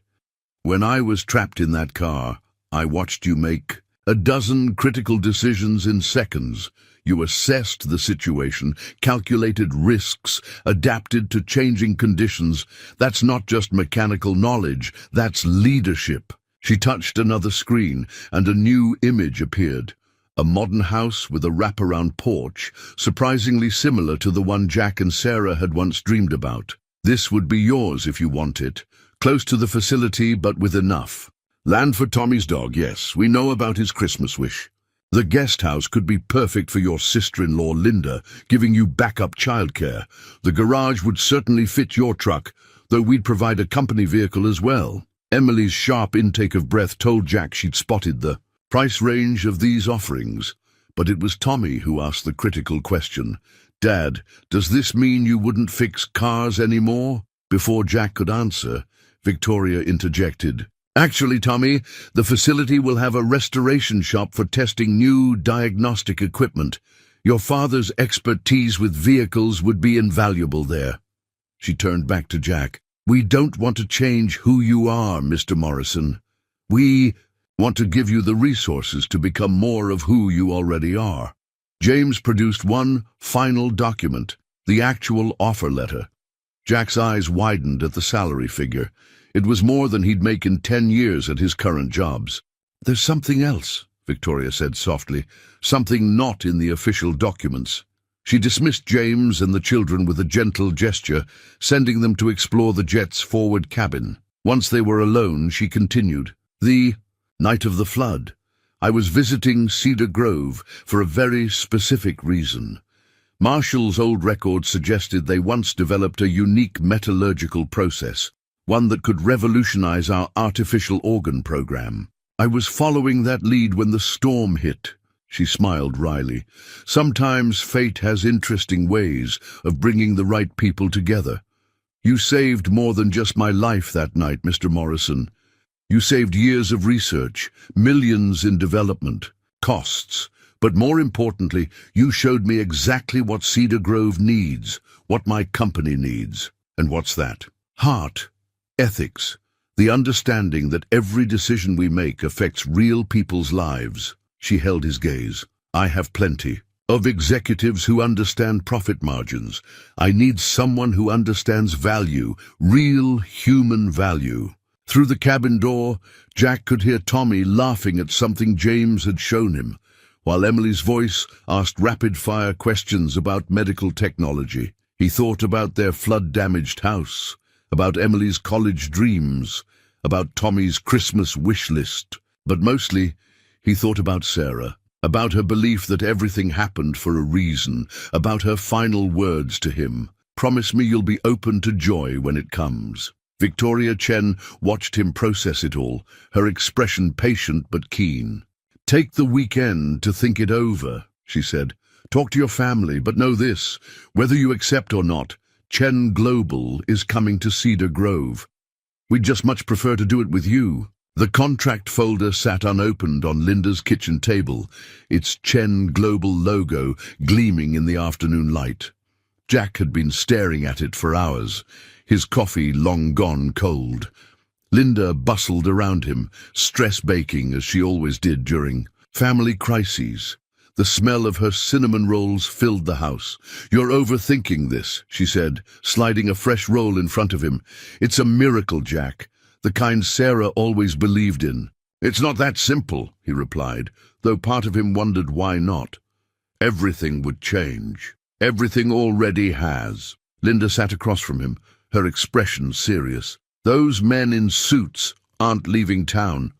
When I was trapped in that car, I watched you make a dozen critical decisions in seconds. You assessed the situation, calculated risks, adapted to changing conditions. That's not just mechanical knowledge, that's leadership. She touched another screen, and a new image appeared. A modern house with a wraparound porch, surprisingly similar to the one Jack and Sarah had once dreamed about. This would be yours if you want it. Close to the facility, but with enough. Land for Tommy's dog, yes. We know about his Christmas wish. The guest house could be perfect for your sister-in-law, Linda, giving you backup childcare. The garage would certainly fit your truck, though we'd provide a company vehicle as well. Emily's sharp intake of breath told Jack she'd spotted the price range of these offerings, but it was Tommy who asked the critical question. Dad, does this mean you wouldn't fix cars anymore? Before Jack could answer, Victoria interjected. Actually, Tommy, the facility will have a restoration shop for testing new diagnostic equipment. Your father's expertise with vehicles would be invaluable there. She turned back to Jack. We don't want to change who you are, Mr. Morrison. We want to give you the resources to become more of who you already are. James produced one final document, the actual offer letter. Jack's eyes widened at the salary figure. It was more than he'd make in 10 years at his current jobs. There's something else, Victoria said softly, something not in the official documents. She dismissed James and the children with a gentle gesture, sending them to explore the jet's forward cabin. Once they were alone, she continued. The night of the flood, I was visiting Cedar Grove for a very specific reason. Marshall's old records suggested they once developed a unique metallurgical process, one that could revolutionize our artificial organ program. I was following that lead when the storm hit. She smiled wryly. Sometimes fate has interesting ways of bringing the right people together. You saved more than just my life that night, Mr. Morrison. You saved years of research, millions in development, costs. But more importantly, you showed me exactly what Cedar Grove needs, what my company needs. And what's that? Heart, ethics, the understanding that every decision we make affects real people's lives. She held his gaze. I have plenty of executives who understand profit margins. I need someone who understands value, real human value. Through the cabin door, Jack could hear Tommy laughing at something James had shown him, while Emily's voice asked rapid-fire questions about medical technology. He thought about their flood-damaged house, about Emily's college dreams, about Tommy's Christmas wish list. But mostly, he thought about Sarah, about her belief that everything happened for a reason, about her final words to him. Promise me you'll be open to joy when it comes. Victoria Chen watched him process it all, her expression patient but keen. Take the weekend to think it over, she said. Talk to your family, but know this, whether you accept or not, Chen Global is coming to Cedar Grove. We'd just much prefer to do it with you. The contract folder sat unopened on Linda's kitchen table, its Chen Global logo gleaming in the afternoon light. Jack had been staring at it for hours, his coffee long gone cold. Linda bustled around him, stress-baking as she always did during family crises. The smell of her cinnamon rolls filled the house. You're overthinking this, she said, sliding a fresh roll in front of him. It's a miracle, Jack, the kind Sarah always believed in. It's not that simple, he replied, though part of him wondered why not. Everything would change. Everything already has. Linda sat across from him, her expression serious. Those men in suits aren't leaving town.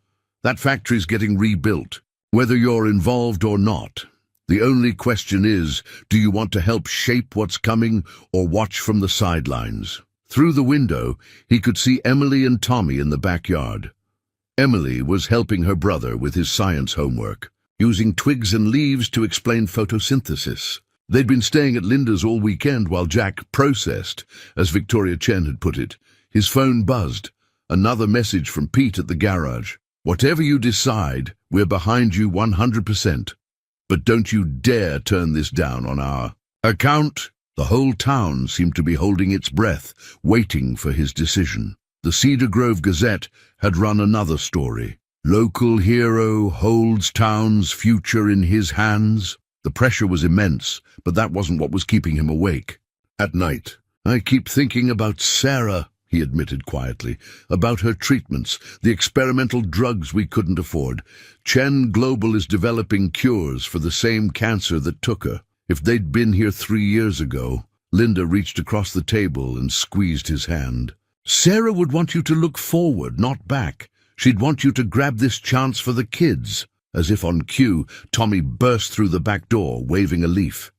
That factory's getting rebuilt. Whether you're involved or not, the only question is, do you want to help shape what's coming or watch from the sidelines? Through the window, he could see Emily and Tommy in the backyard. Emily was helping her brother with his science homework, using twigs and leaves to explain photosynthesis. They'd been staying at Linda's all weekend while Jack processed, as Victoria Chen had put it. His phone buzzed. Another message from Pete at the garage. Whatever you decide, we're behind you 100%. But don't you dare turn this down on our account. The whole town seemed to be holding its breath, waiting for his decision. The Cedar Grove Gazette had run another story. Local hero holds town's future in his hands. The pressure was immense, but that wasn't what was keeping him awake. At night, I keep thinking about Sarah, he admitted quietly, about her treatments, the experimental drugs we couldn't afford. Chen Global is developing cures for the same cancer that took her. If they'd been here 3 years ago, Linda reached across the table and squeezed his hand. Sarah would want you to look forward, not back. She'd want you to grab this chance for the kids. As if on cue, Tommy burst through the back door, waving a leaf.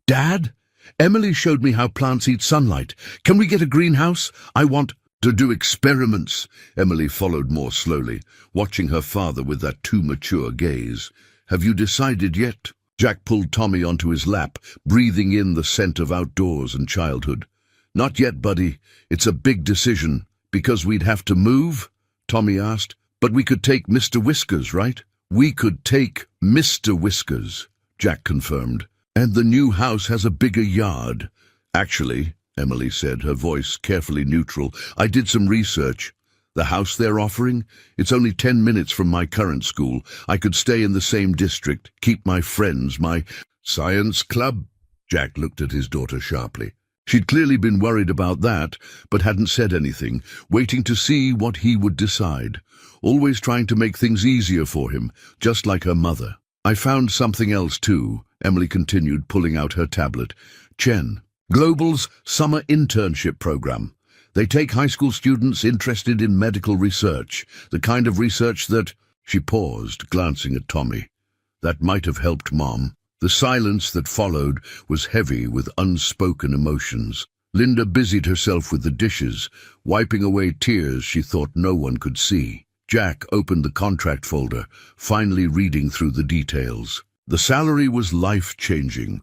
Dad? Emily showed me how plants eat sunlight. Can we get a greenhouse? I want to do experiments. Emily followed more slowly, watching her father with that too mature gaze. Have you decided yet? Jack pulled Tommy onto his lap, breathing in the scent of outdoors and childhood. Not yet, buddy. It's a big decision. Because we'd have to move? Tommy asked. But we could take Mr. Whiskers, right? We could take Mr. Whiskers, Jack confirmed. And the new house has a bigger yard. Actually, Emily said, her voice carefully neutral, I did some research. The house they're offering? It's only 10 minutes from my current school. I could stay in the same district, keep my friends, my science club. Jack looked at his daughter sharply. She'd clearly been worried about that, but hadn't said anything, waiting to see what he would decide. Always trying to make things easier for him, just like her mother. I found something else too, Emily continued, pulling out her tablet. Chen Global's summer internship program. They take high school students interested in medical research, the kind of research that... She paused, glancing at Tommy. That might have helped Mom. The silence that followed was heavy with unspoken emotions. Linda busied herself with the dishes, wiping away tears she thought no one could see. Jack opened the contract folder, finally reading through the details. The salary was life-changing,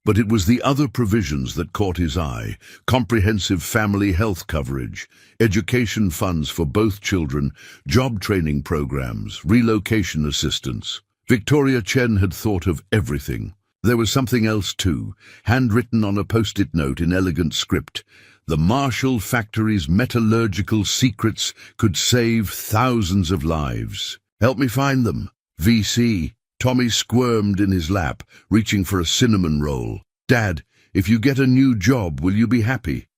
but it was the other provisions that caught his eye: comprehensive family health coverage, education funds for both children, job training programs, relocation assistance. Victoria Chen had thought of everything. There was something else too, handwritten on a post-it note in elegant script. The Marshall factory's metallurgical secrets could save thousands of lives. Help me find them. VC. Tommy squirmed in his lap, reaching for a cinnamon roll. Dad, if you get a new job, will you be happy?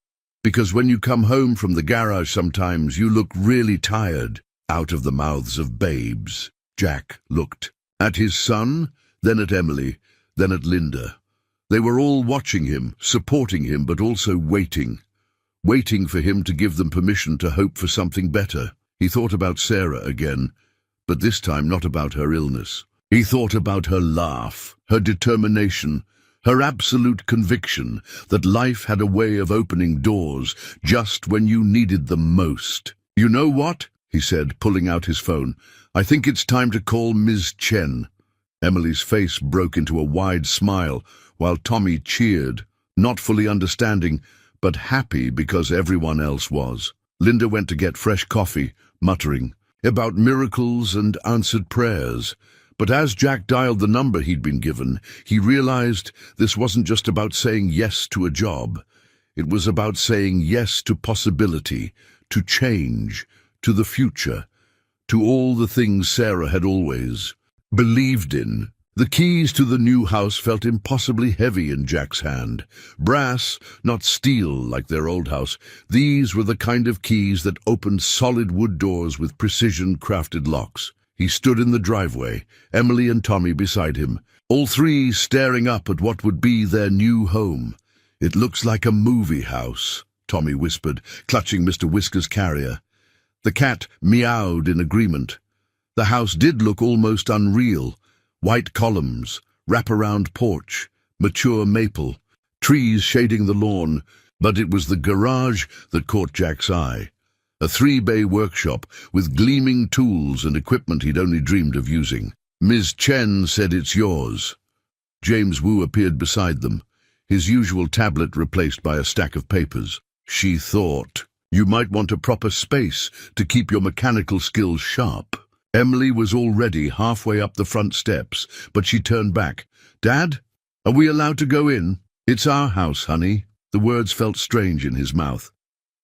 Because when you come home from the garage sometimes, you look really tired. Out of the mouths of babes. Jack looked at his son, then at Emily, then at Linda. They were all watching him, supporting him, but also waiting for him to give them permission to hope for something better. He thought about Sarah again, but this time not about her illness. He thought about her laugh, her determination, her absolute conviction that life had a way of opening doors just when you needed them most. "You know what?" he said, pulling out his phone. "I think it's time to call Ms. Chen." Emily's face broke into a wide smile, while Tommy cheered, not fully understanding, but happy because everyone else was. Linda went to get fresh coffee, muttering about miracles and answered prayers. But as Jack dialed the number he'd been given, he realized this wasn't just about saying yes to a job. It was about saying yes to possibility, to change, to the future, to all the things Sarah had always believed in. The keys to the new house felt impossibly heavy in Jack's hand. Brass, not steel like their old house. These were the kind of keys that opened solid wood doors with precision-crafted locks. He stood in the driveway, Emily and Tommy beside him, all three staring up at what would be their new home. "It looks like a movie house," Tommy whispered, clutching Mr. Whisker's carrier. The cat meowed in agreement. The house did look almost unreal. White columns, wraparound porch, mature maple, trees shading the lawn, but it was the garage that caught Jack's eye. A 3-bay workshop with gleaming tools and equipment he'd only dreamed of using. "Ms. Chen said it's yours." James Wu appeared beside them, his usual tablet replaced by a stack of papers. "She thought you might want a proper space to keep your mechanical skills sharp." Emily was already halfway up the front steps, but she turned back. "Dad, are we allowed to go in?" "It's our house, honey." The words felt strange in his mouth.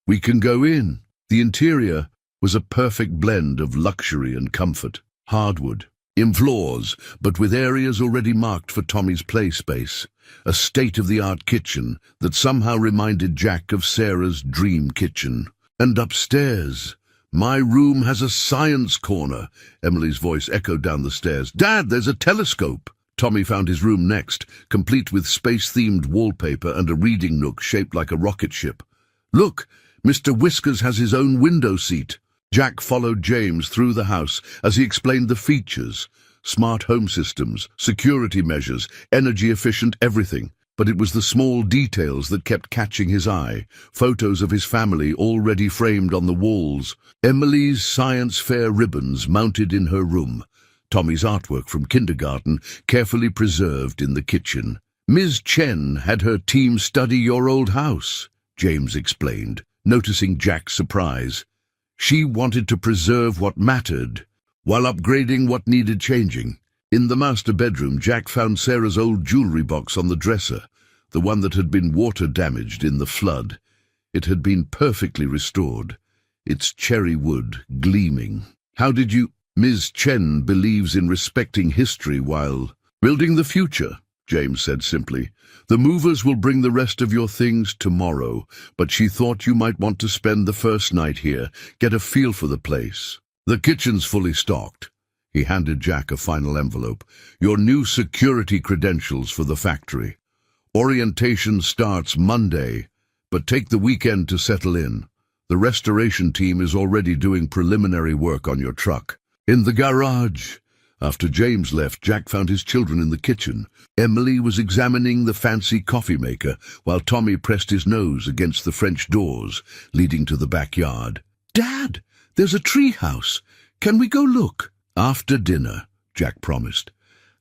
"We can go in." The interior was a perfect blend of luxury and comfort. Hardwood, in floors, but with areas already marked for Tommy's play space. A state-of-the-art kitchen that somehow reminded Jack of Sarah's dream kitchen. And upstairs, "My room has a science corner," Emily's voice echoed down the stairs. "Dad, there's a telescope." Tommy found his room next, complete with space-themed wallpaper and a reading nook shaped like a rocket ship. "Look, Mr. Whiskers has his own window seat." Jack followed James through the house as he explained the features. Smart home systems, security measures, energy-efficient everything. But it was the small details that kept catching his eye. Photos of his family already framed on the walls. Emily's science fair ribbons mounted in her room. Tommy's artwork from kindergarten carefully preserved in the kitchen. "Ms. Chen had her team study your old house," James explained, noticing Jack's surprise. "She wanted to preserve what mattered, while upgrading what needed changing." In the master bedroom, Jack found Sarah's old jewelry box on the dresser, the one that had been water-damaged in the flood. It had been perfectly restored, its cherry wood gleaming. "How did you—" "Ms. Chen believes in respecting history while building the future," James said simply. "The movers will bring the rest of your things tomorrow, but she thought you might want to spend the first night here, get a feel for the place. The kitchen's fully stocked." He handed Jack a final envelope. "Your new security credentials for the factory. Orientation starts Monday, but take the weekend to settle in. The restoration team is already doing preliminary work on your truck." In the garage. After James left, Jack found his children in the kitchen. Emily was examining the fancy coffee maker, while Tommy pressed his nose against the French doors leading to the backyard. "Dad, there's a tree house. Can we go look?" "After dinner," Jack promised.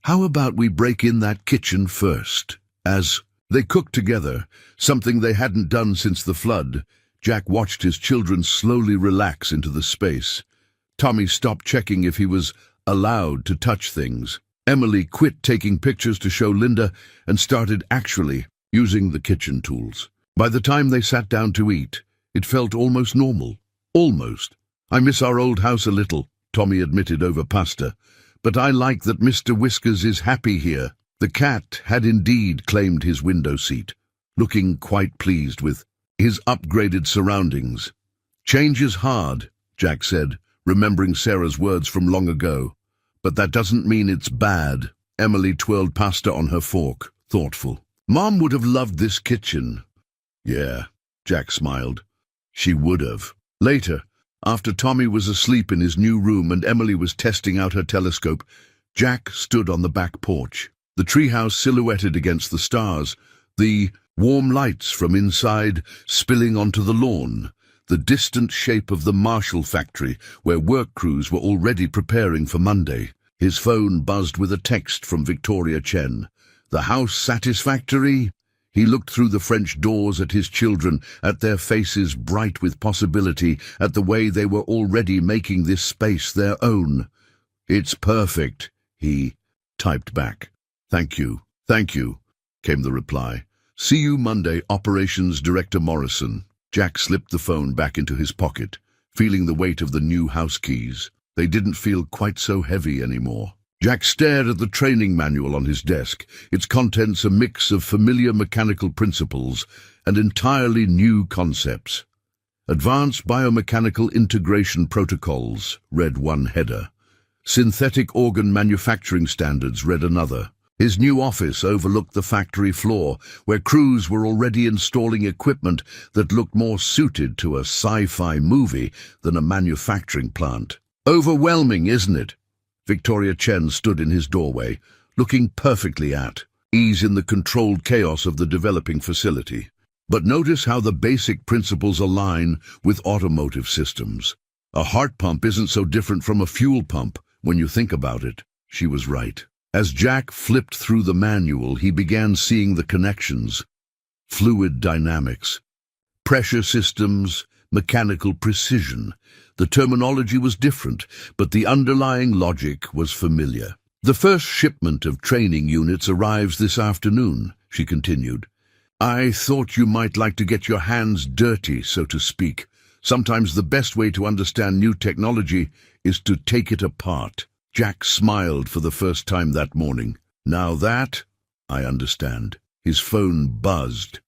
How about we break in that kitchen first? As they cooked together, something they hadn't done since the flood, Jack watched his children slowly relax into the space. Tommy stopped checking if he was allowed to touch things. Emily quit taking pictures to show Linda and started actually using the kitchen tools. By the time they sat down to eat, it felt almost normal. Almost. "I miss our old house a little," Tommy admitted over pasta. "But I like that Mr. Whiskers is happy here." The cat had indeed claimed his window seat, looking quite pleased with his upgraded surroundings. "Change is hard," Jack said, remembering Sarah's words from long ago. "But that doesn't mean it's bad." Emily twirled pasta on her fork, thoughtful. "Mom would have loved this kitchen." "Yeah," Jack smiled. "She would have." Later, after Tommy was asleep in his new room and Emily was testing out her telescope, Jack stood on the back porch. The treehouse silhouetted against the stars, the warm lights from inside spilling onto the lawn, the distant shape of the Marshall factory where work crews were already preparing for Monday. His phone buzzed with a text from Victoria Chen. "The house satisfactory?" He looked through the French doors at his children, at their faces bright with possibility, at the way they were already making this space their own. "It's perfect," he typed back. Thank you, came the reply. "See you Monday, Operations Director Morrison." Jack slipped the phone back into his pocket, feeling the weight of the new house keys. They didn't feel quite so heavy anymore. Jack stared at the training manual on his desk, its contents a mix of familiar mechanical principles and entirely new concepts. "Advanced Biomechanical Integration Protocols," read one header. "Synthetic Organ Manufacturing Standards," read another. His new office overlooked the factory floor, where crews were already installing equipment that looked more suited to a sci-fi movie than a manufacturing plant. "Overwhelming, isn't it?" Victoria Chen stood in his doorway, looking perfectly at ease in the controlled chaos of the developing facility. "But notice how the basic principles align with automotive systems. A heart pump isn't so different from a fuel pump when you think about it." She was right. As Jack flipped through the manual, he began seeing the connections. Fluid dynamics, pressure systems, mechanical precision. The terminology was different, but the underlying logic was familiar. "The first shipment of training units arrives this afternoon," she continued. "I thought you might like to get your hands dirty, so to speak. Sometimes the best way to understand new technology is to take it apart." Jack smiled for the first time that morning. "Now that, I understand." His phone buzzed.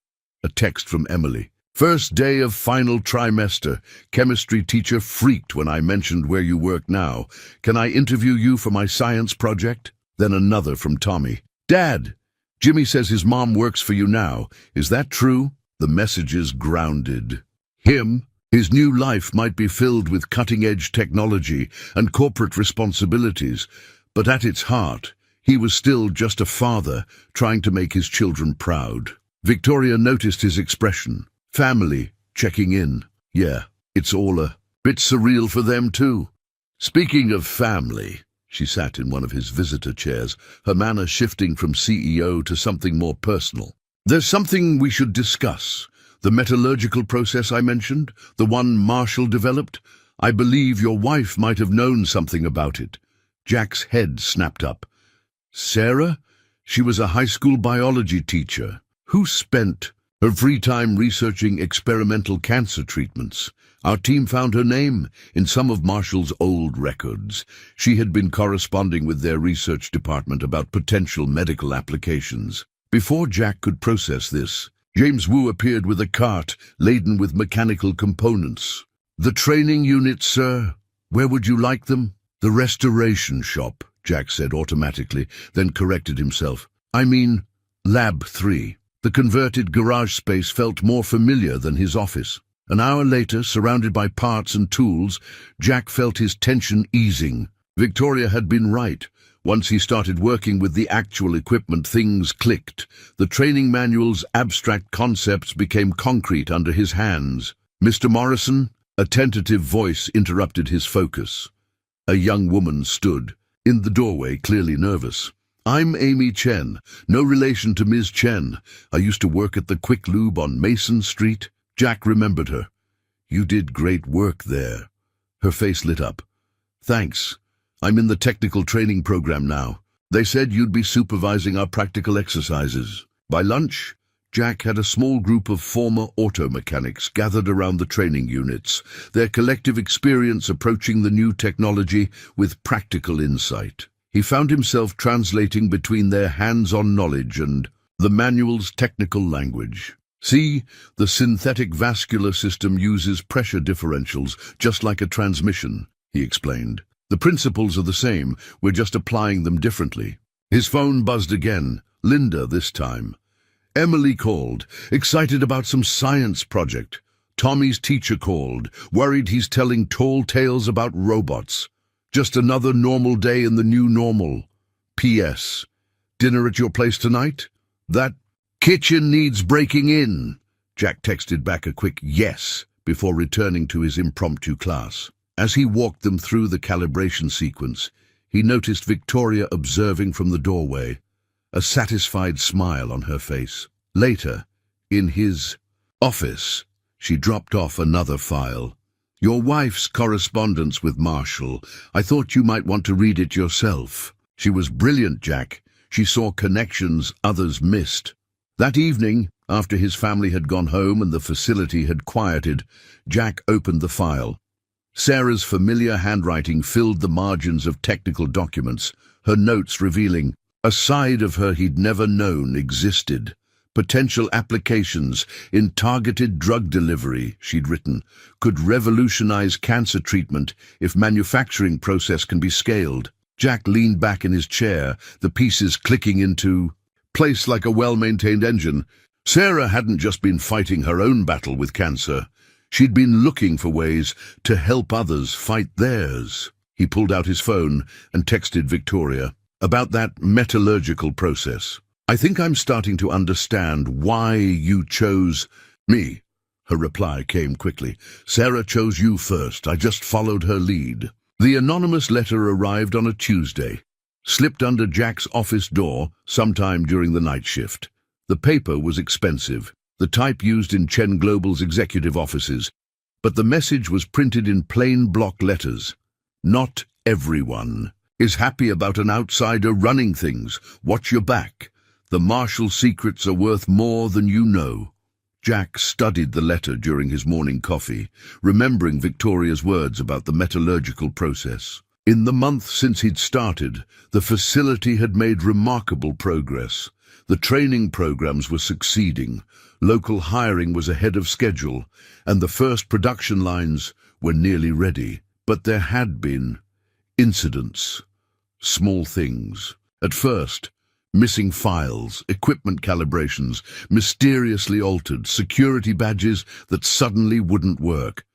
A text from Emily. "First day of final trimester. Chemistry teacher freaked when I mentioned where you work now. Can I interview you for my science project?" Then another from Tommy. "Dad, Jimmy says his mom works for you now. Is that true?" The messages grounded him. His new life might be filled with cutting-edge technology and corporate responsibilities, but at its heart, he was still just a father trying to make his children proud. Victoria noticed his expression. Family, checking in. Yeah, it's all a bit surreal for them too. "Speaking of family," she sat in one of his visitor chairs, her manner shifting from CEO to something more personal. "There's something we should discuss. The metallurgical process I mentioned, the one Marshall developed. I believe your wife might have known something about it." Jack's head snapped up. "Sarah? She was a high school biology teacher who spent her free time researching experimental cancer treatments. Our team found her name in some of Marshall's old records. She had been corresponding with their research department about potential medical applications." Before Jack could process this, James Wu appeared with a cart laden with mechanical components. "The training units, sir. Where would you like them?" "The restoration shop," Jack said automatically, then corrected himself. "I mean, Lab 3. The converted garage space felt more familiar than his office. An hour later, surrounded by parts and tools, Jack felt his tension easing. Victoria had been right. Once he started working with the actual equipment, things clicked. The training manual's abstract concepts became concrete under his hands. "Mr. Morrison?" A tentative voice interrupted his focus. A young woman stood in the doorway, clearly nervous. I'm Amy Chen, no relation to Ms. Chen. I used to work at the Quick Lube on Mason Street. Jack remembered her. You did great work there. Her face lit up. Thanks. I'm in the technical training program now. They said you'd be supervising our practical exercises. By lunch, Jack had a small group of former auto mechanics gathered around the training units, their collective experience approaching the new technology with practical insight. He found himself translating between their hands-on knowledge and the manual's technical language. See, the synthetic vascular system uses pressure differentials, just like a transmission, he explained. The principles are the same, we're just applying them differently. His phone buzzed again, Linda this time. Emily called, excited about some science project. Tommy's teacher called, worried he's telling tall tales about robots. Just another normal day in the new normal. P.S. Dinner at your place tonight? That kitchen needs breaking in. Jack texted back a quick yes before returning to his impromptu class. As he walked them through the calibration sequence, he noticed Victoria observing from the doorway, a satisfied smile on her face. Later, in his office, she dropped off another file. Your wife's correspondence with Marshall. I thought you might want to read it yourself. She was brilliant, Jack. She saw connections others missed. That evening, after his family had gone home and the facility had quieted, Jack opened the file. Sarah's familiar handwriting filled the margins of technical documents, her notes revealing a side of her he'd never known existed. Potential applications in targeted drug delivery, she'd written, could revolutionize cancer treatment if manufacturing process can be scaled. Jack leaned back in his chair, the pieces clicking into place like a well-maintained engine. Sarah hadn't just been fighting her own battle with cancer. She'd been looking for ways to help others fight theirs. He pulled out his phone and texted Victoria about that metallurgical process. I think I'm starting to understand why you chose me. Her reply came quickly. Sarah chose you first. I just followed her lead. The anonymous letter arrived on a Tuesday, slipped under Jack's office door sometime during the night shift. The paper was expensive, the type used in Chen Global's executive offices, but the message was printed in plain block letters. Not everyone is happy about an outsider running things. Watch your back. The Marshall secrets are worth more than you know. Jack studied the letter during his morning coffee, remembering Victoria's words about the metallurgical process. In the month since he'd started, the facility had made remarkable progress. The training programs were succeeding, local hiring was ahead of schedule, and the first production lines were nearly ready. But there had been incidents, small things. At first, missing files, equipment calibrations, mysteriously altered, security badges that suddenly wouldn't work.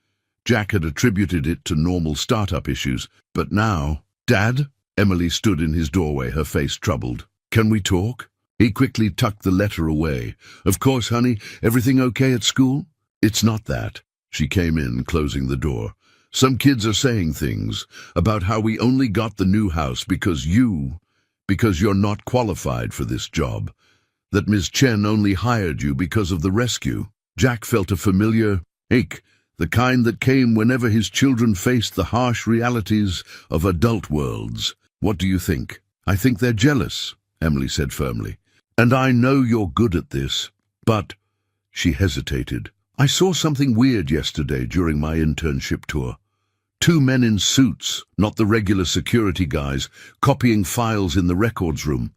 Jack had attributed it to normal startup issues, but now... Dad? Emily stood in his doorway, her face troubled. Can we talk? He quickly tucked the letter away. Of course, honey. Everything okay at school? It's not that. She came in, closing the door. Some kids are saying things about how we only got the new house because you're not qualified for this job. That Ms. Chen only hired you because of the rescue. Jack felt a familiar ache, the kind that came whenever his children faced the harsh realities of adult worlds. What do you think? I think they're jealous, Emily said firmly. And I know you're good at this, but... She hesitated. I saw something weird yesterday during my internship tour. 2 men in suits, not the regular security guys, copying files in the records room.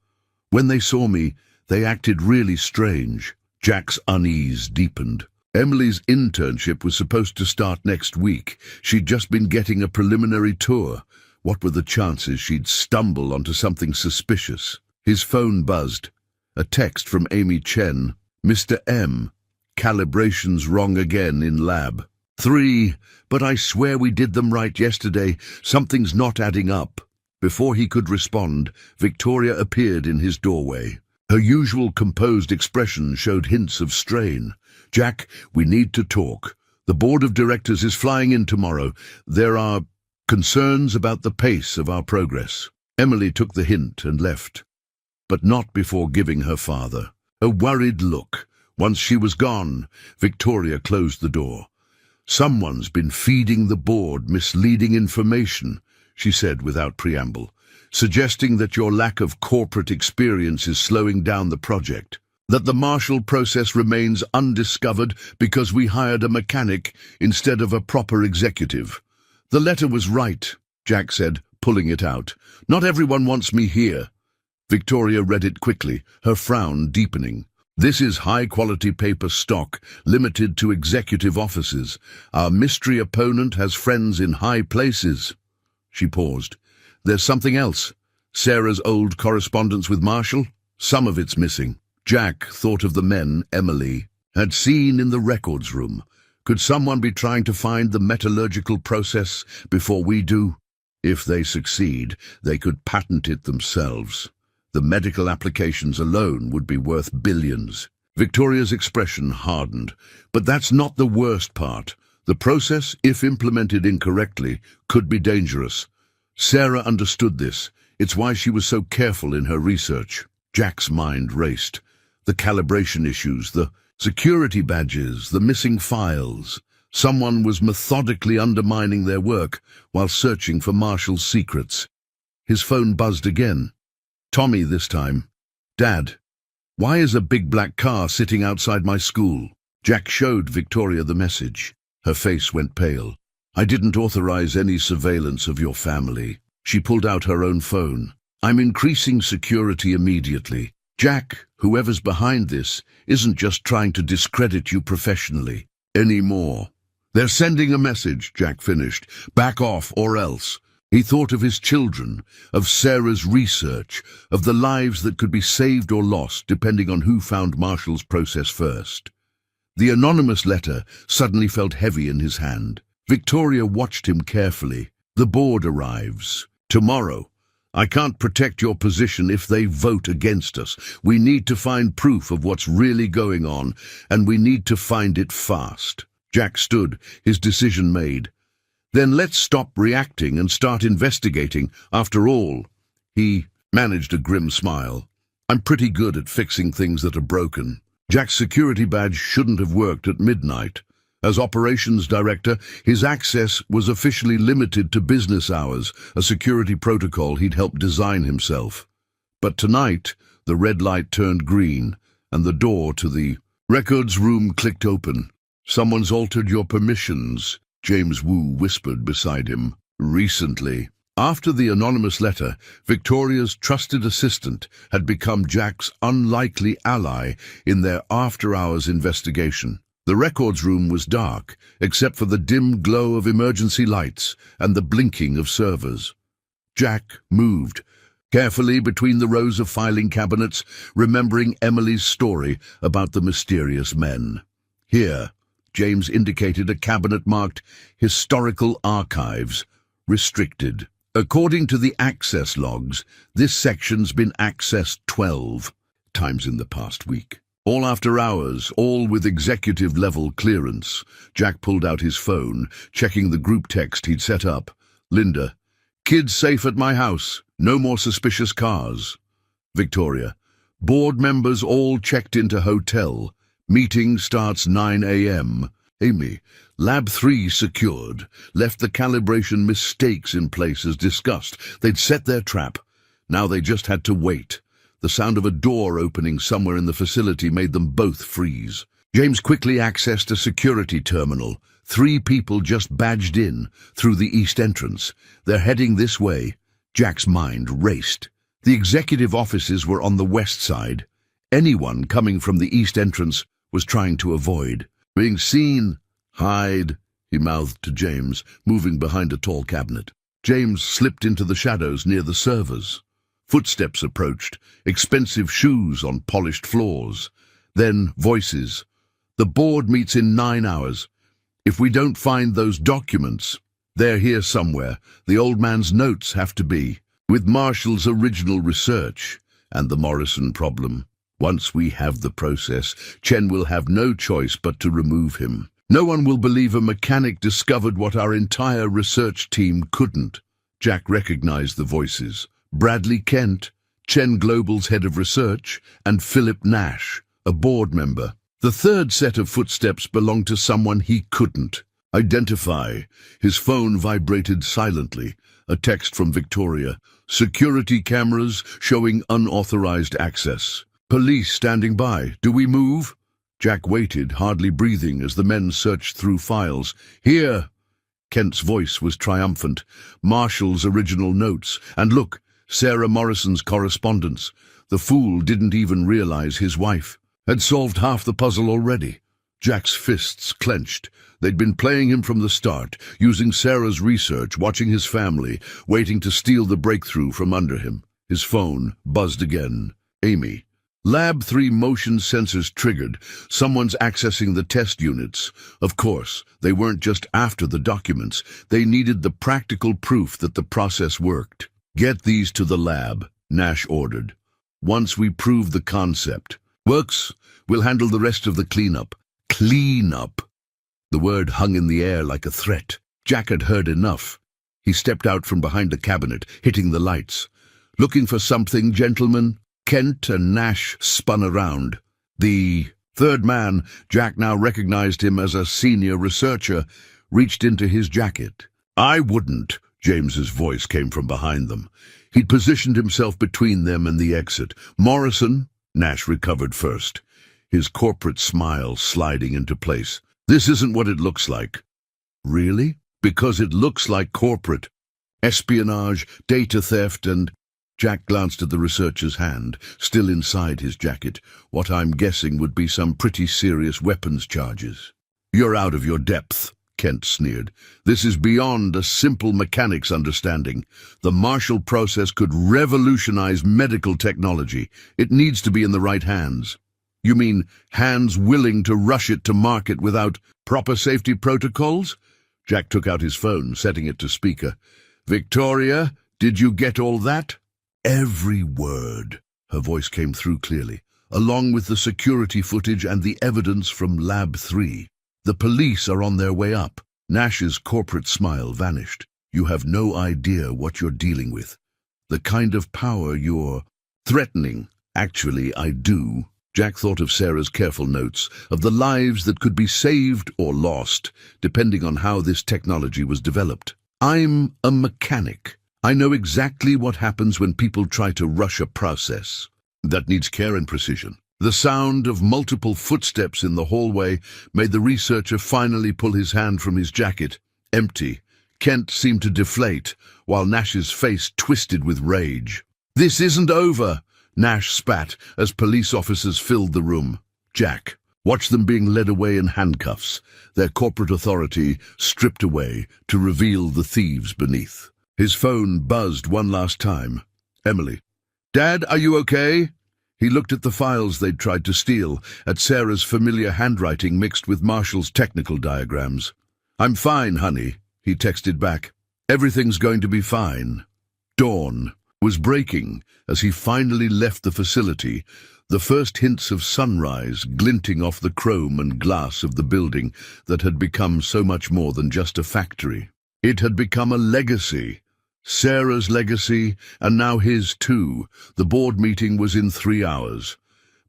When they saw me, they acted really strange. Jack's unease deepened. Emily's internship was supposed to start next week. She'd just been getting a preliminary tour. What were the chances she'd stumble onto something suspicious? His phone buzzed. A text from Amy Chen. Mr. M. Calibrations wrong again in lab. 3, but I swear we did them right yesterday. Something's not adding up. Before he could respond, Victoria appeared in his doorway. Her usual composed expression showed hints of strain. Jack, we need to talk. The board of directors is flying in tomorrow. There are concerns about the pace of our progress. Emily took the hint and left. but not before giving her father a worried look. Once she was gone, Victoria closed the door. "Someone's been feeding the board misleading information," she said without preamble, "suggesting that your lack of corporate experience is slowing down the project, that the Marshall process remains undiscovered because we hired a mechanic instead of a proper executive." "The letter was right," Jack said, pulling it out. "Not everyone wants me here." Victoria read it quickly, her frown deepening. "This is high-quality paper stock, limited to executive offices. Our mystery opponent has friends in high places." She paused. "There's something else. Sarah's old correspondence with Marshall? Some of it's missing." Jack thought of the men Emily had seen in the records room. Could someone be trying to find the metallurgical process before we do? If they succeed, they could patent it themselves. The medical applications alone would be worth billions. Victoria's expression hardened. But that's not the worst part. The process, if implemented incorrectly, could be dangerous. Sarah understood this. It's why she was so careful in her research. Jack's mind raced. The calibration issues, the security badges, the missing files. Someone was methodically undermining their work while searching for Marshall's secrets. His phone buzzed again. Tommy this time. "Dad, why is a big black car sitting outside my school?" Jack showed Victoria the message. Her face went pale. "I didn't authorize any surveillance of your family." She pulled out her own phone. "I'm increasing security immediately. Jack, whoever's behind this, isn't just trying to discredit you professionally anymore." "They're sending a message," Jack finished. "Back off or else." He thought of his children, of Sarah's research, of the lives that could be saved or lost depending on who found Marshall's process first. The anonymous letter suddenly felt heavy in his hand. Victoria watched him carefully. "The board arrives tomorrow. I can't protect your position if they vote against us. We need to find proof of what's really going on, and we need to find it fast." Jack stood, his decision made. "Then let's stop reacting and start investigating. After all," he managed a grim smile, "I'm pretty good at fixing things that are broken." Jack's security badge shouldn't have worked at midnight. As operations director, his access was officially limited to business hours, a security protocol he'd helped design himself. But tonight, the red light turned green, and the door to the records room clicked open. "Someone's altered your permissions," James Wu whispered beside him. "Recently." After the anonymous letter, Victoria's trusted assistant had become Jack's unlikely ally in their after-hours investigation. The records room was dark, except for the dim glow of emergency lights and the blinking of servers. Jack moved carefully between the rows of filing cabinets, remembering Emily's story about the mysterious men. Here, James indicated a cabinet marked Historical Archives, restricted. According to the access logs, this section's been accessed 12 times in the past week. All after hours, all with executive-level clearance. Jack pulled out his phone, checking the group text he'd set up. "Linda, kids safe at my house. No more suspicious cars." Victoria, "Board members all checked into hotel. Meeting starts 9 a.m. Amy, Lab 3 secured. Left the calibration mistakes in place as discussed. They'd set their trap. Now they just had to wait." The sound of a door opening somewhere in the facility made them both freeze. James quickly accessed a security terminal. 3 people just badged in through the east entrance. They're heading this way. Jack's mind raced. The executive offices were on the west side. Anyone coming from the east entrance was trying to avoid being seen. "Hide," he mouthed to James, moving behind a tall cabinet. James slipped into the shadows near the servers. Footsteps approached, expensive shoes on polished floors. Then voices. "The board meets in 9 hours. If we don't find those documents, they're here somewhere. The old man's notes have to be. With Marshall's original research and the Morrison problem. Once we have the process, Chen will have no choice but to remove him. No one will believe a mechanic discovered what our entire research team couldn't." Jack recognized the voices. Bradley Kent, Chen Global's head of research, and Philip Nash, a board member. The third set of footsteps belonged to someone he couldn't identify. His phone vibrated silently. A text from Victoria. Security cameras showing unauthorized access. Police standing by. Do we move? Jack waited, hardly breathing, as the men searched through files. Here! Kent's voice was triumphant. Marshall's original notes. And look, Sarah Morrison's correspondence. The fool didn't even realize his wife had solved half the puzzle already. Jack's fists clenched. They'd been playing him from the start, using Sarah's research, watching his family, waiting to steal the breakthrough from under him. His phone buzzed again. Amy. Lab 3 motion sensors triggered. Someone's accessing the test units. Of course, they weren't just after the documents. They needed the practical proof that the process worked. Get these to the lab, Nash ordered. Once we prove the concept. Works, we'll handle the rest of the cleanup. Cleanup. The word hung in the air like a threat. Jack had heard enough. He stepped out from behind a cabinet, hitting the lights. Looking for something, gentlemen? Kent and Nash spun around. The third man, Jack now recognized him as a senior researcher, reached into his jacket. I wouldn't, James's voice came from behind them. He'd positioned himself between them and the exit. Morrison, Nash recovered first, his corporate smile sliding into place. This isn't what it looks like. Really? Because it looks like corporate. Espionage, data theft, and... Jack glanced at the researcher's hand, still inside his jacket. What I'm guessing would be some pretty serious weapons charges. You're out of your depth, Kent sneered. This is beyond a simple mechanics understanding. The Marshall process could revolutionize medical technology. It needs to be in the right hands. You mean hands willing to rush it to market without proper safety protocols? Jack took out his phone, setting it to speaker. Victoria, did you get all that? Every word. Her voice came through clearly, along with the security footage and the evidence from Lab 3. The police are on their way up. Nash's corporate smile vanished. You have no idea what you're dealing with. The kind of power you're threatening. Actually, I do. Jack thought of Sarah's careful notes, of the lives that could be saved or lost, depending on how this technology was developed. I'm a mechanic. I know exactly what happens when people try to rush a process. That needs care and precision. The sound of multiple footsteps in the hallway made the researcher finally pull his hand from his jacket. Empty. Kent seemed to deflate, while Nash's face twisted with rage. This isn't over, Nash spat as police officers filled the room. Jack, watch them being led away in handcuffs, their corporate authority stripped away to reveal the thieves beneath. His phone buzzed one last time. Emily. Dad, are you okay? He looked at the files they'd tried to steal, at Sarah's familiar handwriting mixed with Marshall's technical diagrams. I'm fine, honey, he texted back. Everything's going to be fine. Dawn was breaking as he finally left the facility, the first hints of sunrise glinting off the chrome and glass of the building that had become so much more than just a factory. It had become a legacy. Sarah's legacy, and now his too. The board meeting was in 3 hours.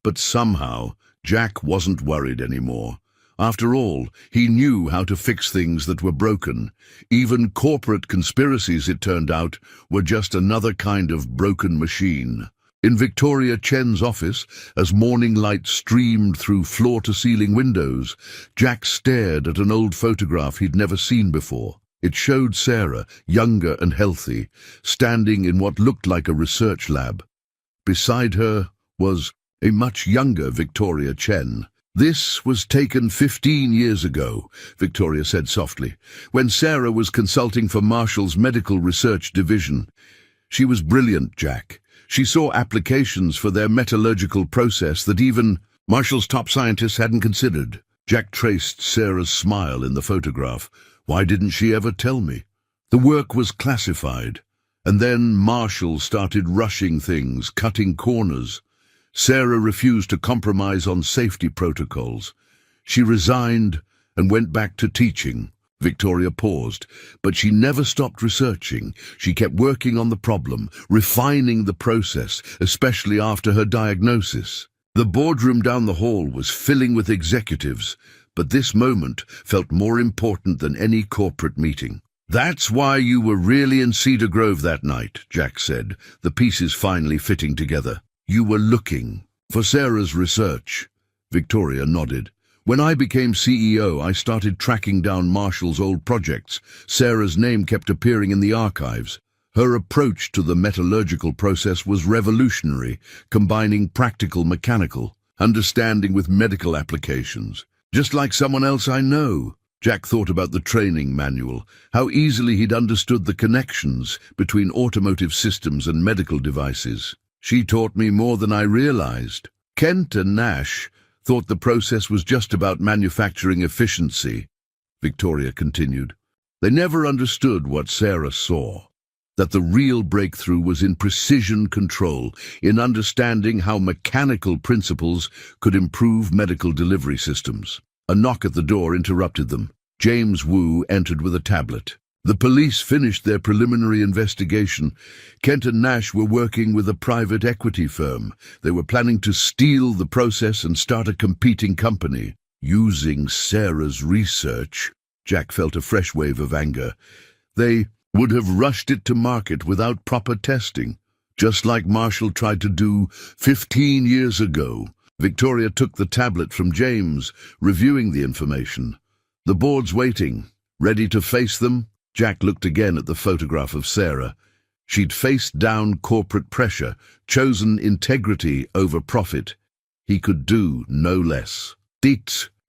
But somehow, Jack wasn't worried anymore. After all, he knew how to fix things that were broken. Even corporate conspiracies, it turned out, were just another kind of broken machine. In Victoria Chen's office, as morning light streamed through floor-to-ceiling windows, Jack stared at an old photograph he'd never seen before. It showed Sarah, younger and healthy, standing in what looked like a research lab. Beside her was a much younger Victoria Chen. This was taken 15 years ago, Victoria said softly, when Sarah was consulting for Marshall's medical research division. She was brilliant, Jack. She saw applications for their metallurgical process that even Marshall's top scientists hadn't considered. Jack traced Sarah's smile in the photograph. Why didn't she ever tell me? The work was classified, and then Marshall started rushing things, cutting corners. Sarah refused to compromise on safety protocols. She resigned and went back to teaching. Victoria paused, but she never stopped researching. She kept working on the problem, refining the process, especially after her diagnosis. The boardroom down the hall was filling with executives, but this moment felt more important than any corporate meeting. "That's why you were really in Cedar Grove that night," Jack said, the pieces finally fitting together. "You were looking for Sarah's research." Victoria nodded. "When I became CEO, I started tracking down Marshall's old projects. Sarah's name kept appearing in the archives. Her approach to the metallurgical process was revolutionary, combining practical mechanical understanding with medical applications. Just like someone else I know." Jack thought about the training manual, how easily he'd understood the connections between automotive systems and medical devices. "She taught me more than I realized." Kent and Nash thought the process was just about manufacturing efficiency, Victoria continued. They never understood what Sarah saw, that the real breakthrough was in precision control, in understanding how mechanical principles could improve medical delivery systems. A knock at the door interrupted them. James Wu entered with a tablet. The police finished their preliminary investigation. Kent and Nash were working with a private equity firm. They were planning to steal the process and start a competing company. Using Sarah's research, Jack felt a fresh wave of anger. They would have rushed it to market without proper testing, just like Marshall tried to do 15 years ago. Victoria took the tablet from James, reviewing the information. "The board's waiting. Ready to face them?" Jack looked again at the photograph of Sarah. She'd faced down corporate pressure, chosen integrity over profit. He could do no less. The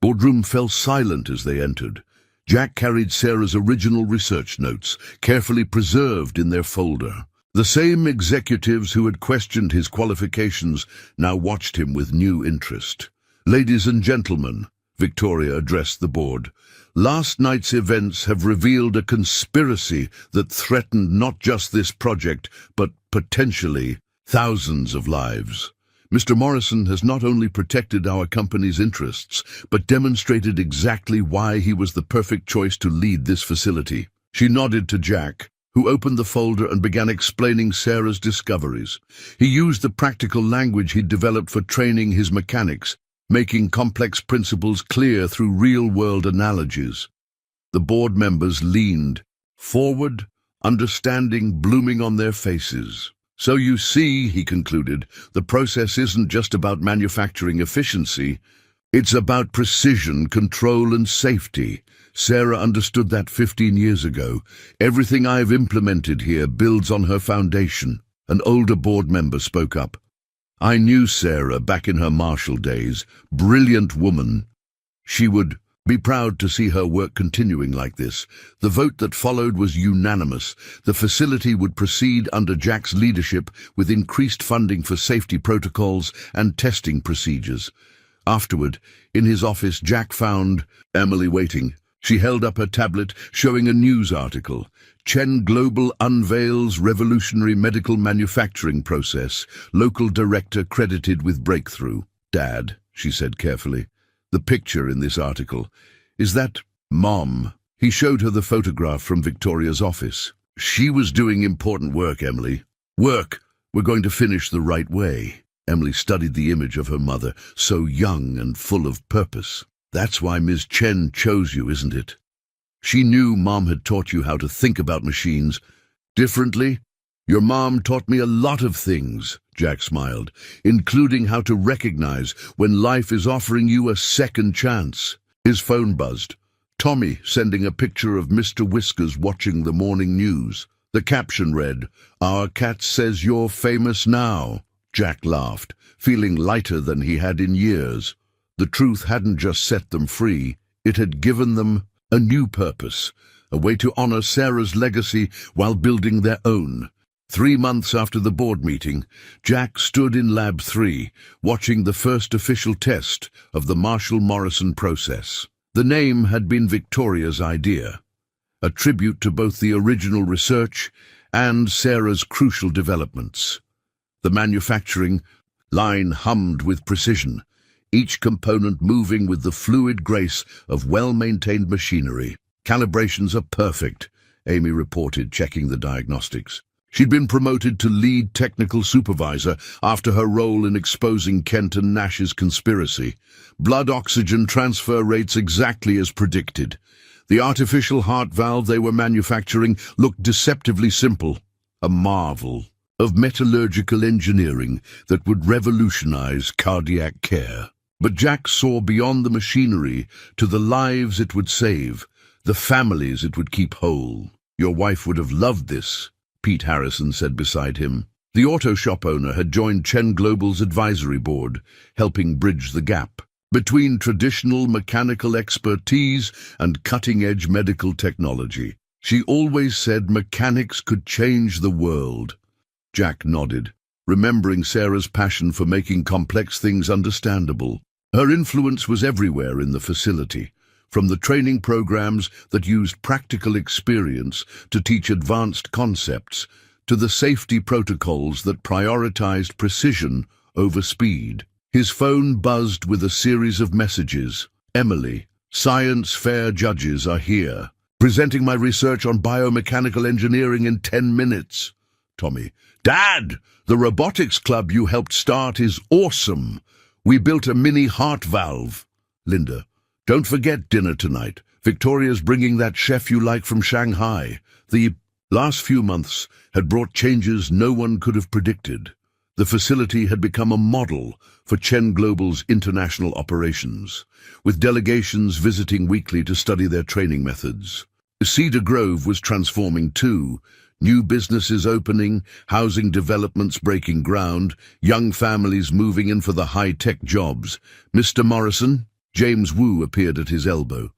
boardroom fell silent as they entered. Jack carried Sarah's original research notes, carefully preserved in their folder. The same executives who had questioned his qualifications now watched him with new interest. "Ladies and gentlemen," Victoria addressed the board, "last night's events have revealed a conspiracy that threatened not just this project, but potentially thousands of lives. Mr. Morrison has not only protected our company's interests, but demonstrated exactly why he was the perfect choice to lead this facility." She nodded to Jack, who opened the folder and began explaining Sarah's discoveries. He used the practical language he'd developed for training his mechanics, making complex principles clear through real-world analogies. The board members leaned forward, understanding blooming on their faces. "So you see," he concluded, "the process isn't just about manufacturing efficiency. It's about precision, control, and safety. Sarah understood that 15 years ago. Everything I've implemented here builds on her foundation." An older board member spoke up. "I knew Sarah back in her Marshall days. Brilliant woman. She would be proud to see her work continuing like this." The vote that followed was unanimous. The facility would proceed under Jack's leadership with increased funding for safety protocols and testing procedures. Afterward, in his office, Jack found Emily waiting. She held up her tablet, showing a news article. "Chen Global unveils revolutionary medical manufacturing process. Local director credited with breakthrough." "Dad," she said carefully, "the picture in this article, is that Mom?" He showed her the photograph from Victoria's office. "She was doing important work, Emily. Work we're going to finish the right way." Emily studied the image of her mother, so young and full of purpose. "That's why Ms. Chen chose you, isn't it? She knew Mom had taught you how to think about machines differently." "Your mom taught me a lot of things," Jack smiled, "including how to recognize when life is offering you a second chance." His phone buzzed. Tommy sending a picture of Mr. Whiskers watching the morning news. The caption read, "Our cat says you're famous now." Jack laughed, feeling lighter than he had in years. The truth hadn't just set them free, it had given them a new purpose, a way to honor Sarah's legacy while building their own. 3 months after the board meeting, Jack stood in Lab 3, watching the first official test of the Marshall-Morrison process. The name had been Victoria's idea, a tribute to both the original research and Sarah's crucial developments. The manufacturing line hummed with precision, each component moving with the fluid grace of well-maintained machinery. Calibrations are perfect, Amy reported, checking the diagnostics. She'd been promoted to lead technical supervisor after her role in exposing Kent and Nash's conspiracy. Blood oxygen transfer rates exactly as predicted. The artificial heart valve they were manufacturing looked deceptively simple, a marvel of metallurgical engineering that would revolutionize cardiac care. But Jack saw beyond the machinery to the lives it would save, the families it would keep whole. "Your wife would have loved this," Pete Harrison said beside him. The auto shop owner had joined Chen Global's advisory board, helping bridge the gap between traditional mechanical expertise and cutting-edge medical technology. "She always said mechanics could change the world." Jack nodded, remembering Sarah's passion for making complex things understandable. Her influence was everywhere in the facility, from the training programs that used practical experience to teach advanced concepts, to the safety protocols that prioritized precision over speed. His phone buzzed with a series of messages. "Emily, science fair judges are here. Presenting my research on biomechanical engineering in 10 minutes. Tommy, Dad, the robotics club you helped start is awesome. We built a mini heart valve. Linda, don't forget dinner tonight. Victoria's bringing that chef you like from Shanghai. The last few months had brought changes no one could have predicted. The facility had become a model for Chen Global's international operations, with delegations visiting weekly to study their training methods. Cedar Grove was transforming too. New businesses opening, housing developments breaking ground, young families moving in for the high-tech jobs. "Mr. Morrison?" James Wu appeared at his elbow.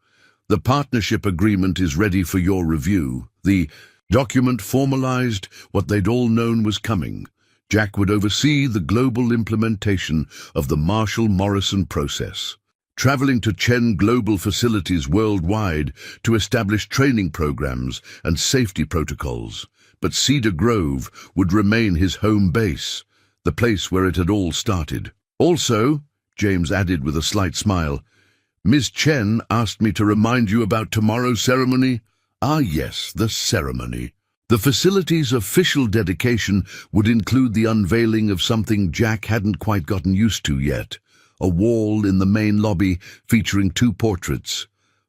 "The partnership agreement is ready for your review." The document formalized what they'd all known was coming. Jack would oversee the global implementation of the Marshall-Morrison process, traveling to Chen Global facilities worldwide to establish training programs and safety protocols. But Cedar Grove would remain his home base, the place where it had all started. "Also," James added with a slight smile, "Ms. Chen asked me to remind you about tomorrow's ceremony." "Ah yes, the ceremony." The facility's official dedication would include the unveiling of something Jack hadn't quite gotten used to yet. A wall in the main lobby featuring 2 portraits,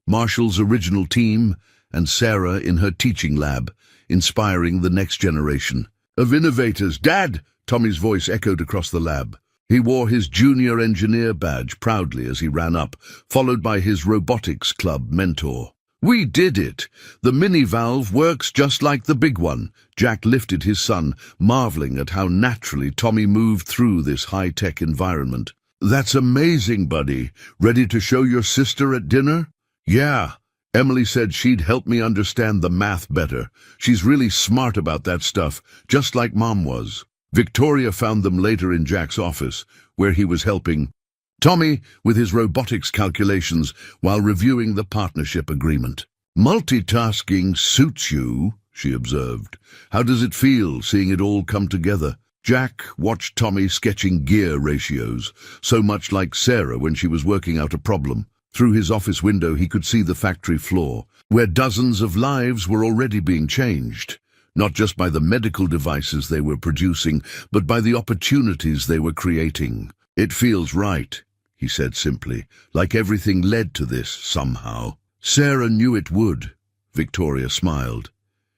Marshall's original team and Sarah in her teaching lab, inspiring the next generation of innovators. "Dad!" Tommy's voice echoed across the lab. He wore his junior engineer badge proudly as he ran up, followed by his robotics club mentor. "We did it! The mini-valve works just like the big one." Jack lifted his son, marveling at how naturally Tommy moved through this high-tech environment. "That's amazing, buddy. Ready to show your sister at dinner?" "Yeah. Emily said she'd help me understand the math better. She's really smart about that stuff, just like Mom was." Victoria found them later in Jack's office, where he was helping Tommy with his robotics calculations while reviewing the partnership agreement. "Multitasking suits you," she observed. "How does it feel, seeing it all come together?" Jack watched Tommy sketching gear ratios, so much like Sarah when she was working out a problem. Through his office window he could see the factory floor, where dozens of lives were already being changed, not just by the medical devices they were producing, but by the opportunities they were creating. "It feels right," he said simply, "like everything led to this somehow." "Sarah knew it would," Victoria smiled.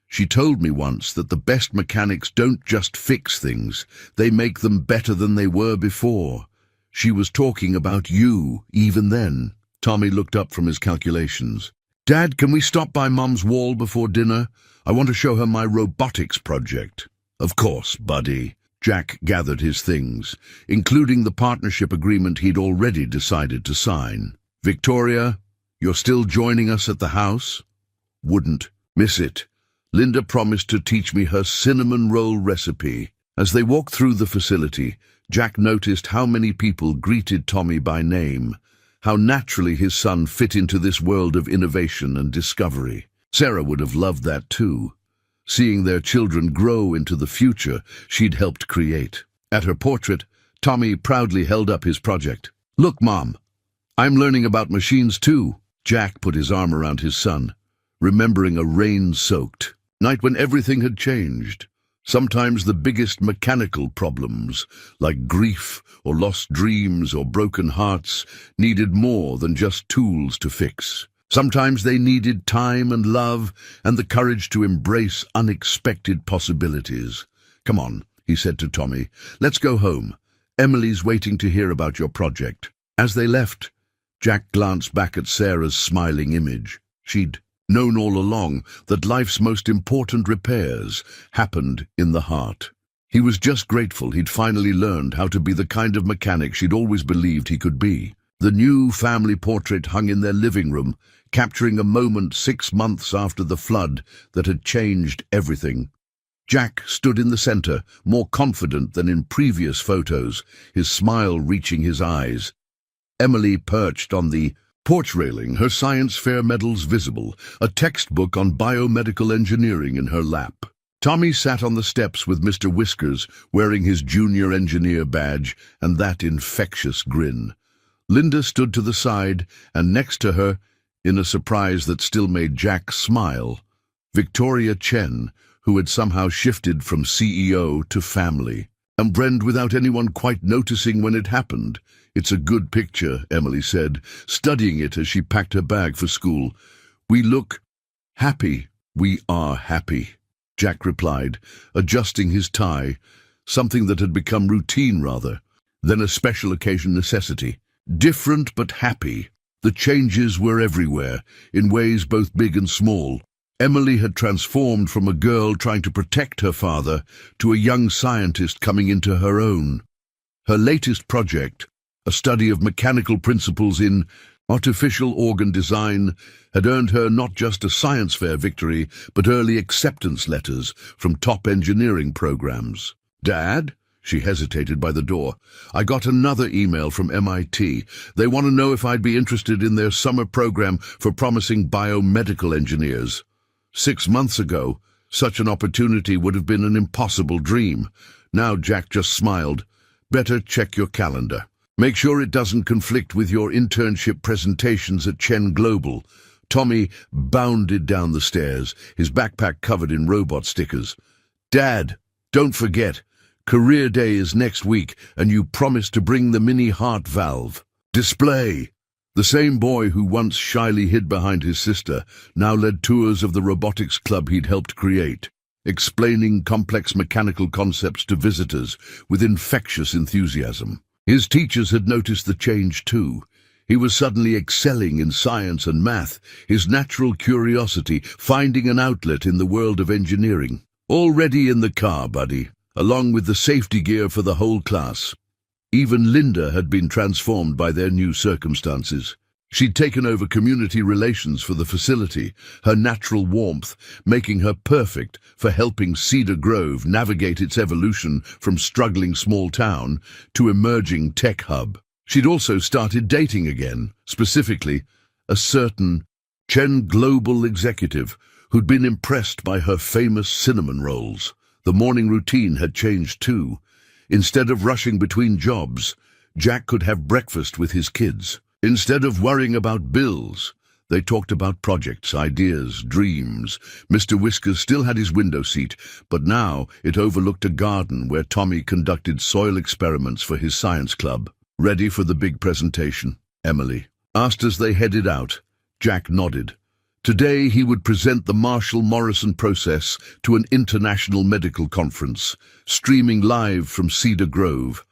"She told me once that the best mechanics don't just fix things, they make them better than they were before. She was talking about you even then." Tommy looked up from his calculations. "Dad, can we stop by Mum's wall before dinner? I want to show her my robotics project." "Of course, buddy." Jack gathered his things, including the partnership agreement he'd already decided to sign. "Victoria, you're still joining us at the house?" "Wouldn't miss it. Linda promised to teach me her cinnamon roll recipe." As they walked through the facility, Jack noticed how many people greeted Tommy by name, how naturally his son fit into this world of innovation and discovery. Sarah would have loved that too, seeing their children grow into the future she'd helped create. At her portrait, Tommy proudly held up his project. "Look, Mom, I'm learning about machines too." Jack put his arm around his son. remembering a rain-soaked night when everything had changed. Sometimes the biggest mechanical problems, like grief or lost dreams or broken hearts, needed more than just tools to fix. Sometimes they needed time and love and the courage to embrace unexpected possibilities. "Come on," he said to Tommy. "Let's go home. Emily's waiting to hear about your project." As they left, Jack glanced back at Sarah's smiling image. She'd known all along that life's most important repairs happened in the heart. He was just grateful he'd finally learned how to be the kind of mechanic she'd always believed he could be. The new family portrait hung in their living room, capturing a moment 6 months after the flood that had changed everything. Jack stood in the center, more confident than in previous photos, his smile reaching his eyes. Emily perched on the porch railing, her science fair medals visible, a textbook on biomedical engineering in her lap. Tommy sat on the steps with Mr. Whiskers, wearing his junior engineer badge and that infectious grin. Linda stood to the side, and next to her, in a surprise that still made Jack smile, Victoria Chen, who had somehow shifted from CEO to family. And Brend without anyone quite noticing when it happened. "It's a good picture," Emily said, studying it as she packed her bag for school. "We look happy." "We are happy," Jack replied, adjusting his tie, something that had become routine rather than a special occasion necessity. Different but happy. The changes were everywhere, in ways both big and small. Emily had transformed from a girl trying to protect her father to a young scientist coming into her own. Her latest project, a study of mechanical principles in artificial organ design, had earned her not just a science fair victory, but early acceptance letters from top engineering programs. "Dad?" She hesitated by the door. "I got another email from MIT. They want to know if I'd be interested in their summer program for promising biomedical engineers. 6 months ago, such an opportunity would have been an impossible dream." Now Jack just smiled. "Better check your calendar. Make sure it doesn't conflict with your internship presentations at Chen Global." Tommy bounded down the stairs, his backpack covered in robot stickers. "Dad, don't forget, Career Day is next week, and you promised to bring the mini heart valve display." The same boy who once shyly hid behind his sister now led tours of the robotics club he'd helped create, explaining complex mechanical concepts to visitors with infectious enthusiasm. His teachers had noticed the change too. He was suddenly excelling in science and math, his natural curiosity finding an outlet in the world of engineering. "Already in the car, buddy, along with the safety gear for the whole class." Even Linda had been transformed by their new circumstances. She'd taken over community relations for the facility, her natural warmth making her perfect for helping Cedar Grove navigate its evolution from struggling small town to emerging tech hub. She'd also started dating again, specifically a certain Chen Global executive who'd been impressed by her famous cinnamon rolls. The morning routine had changed too. Instead of rushing between jobs, Jack could have breakfast with his kids. Instead of worrying about bills, they talked about projects, ideas, dreams. Mr. Whiskers still had his window seat, but now it overlooked a garden where Tommy conducted soil experiments for his science club. "Ready for the big presentation?" Emily asked as they headed out. Jack nodded. Today he would present the Marshall Morrison process to an international medical conference, streaming live from Cedar Grove.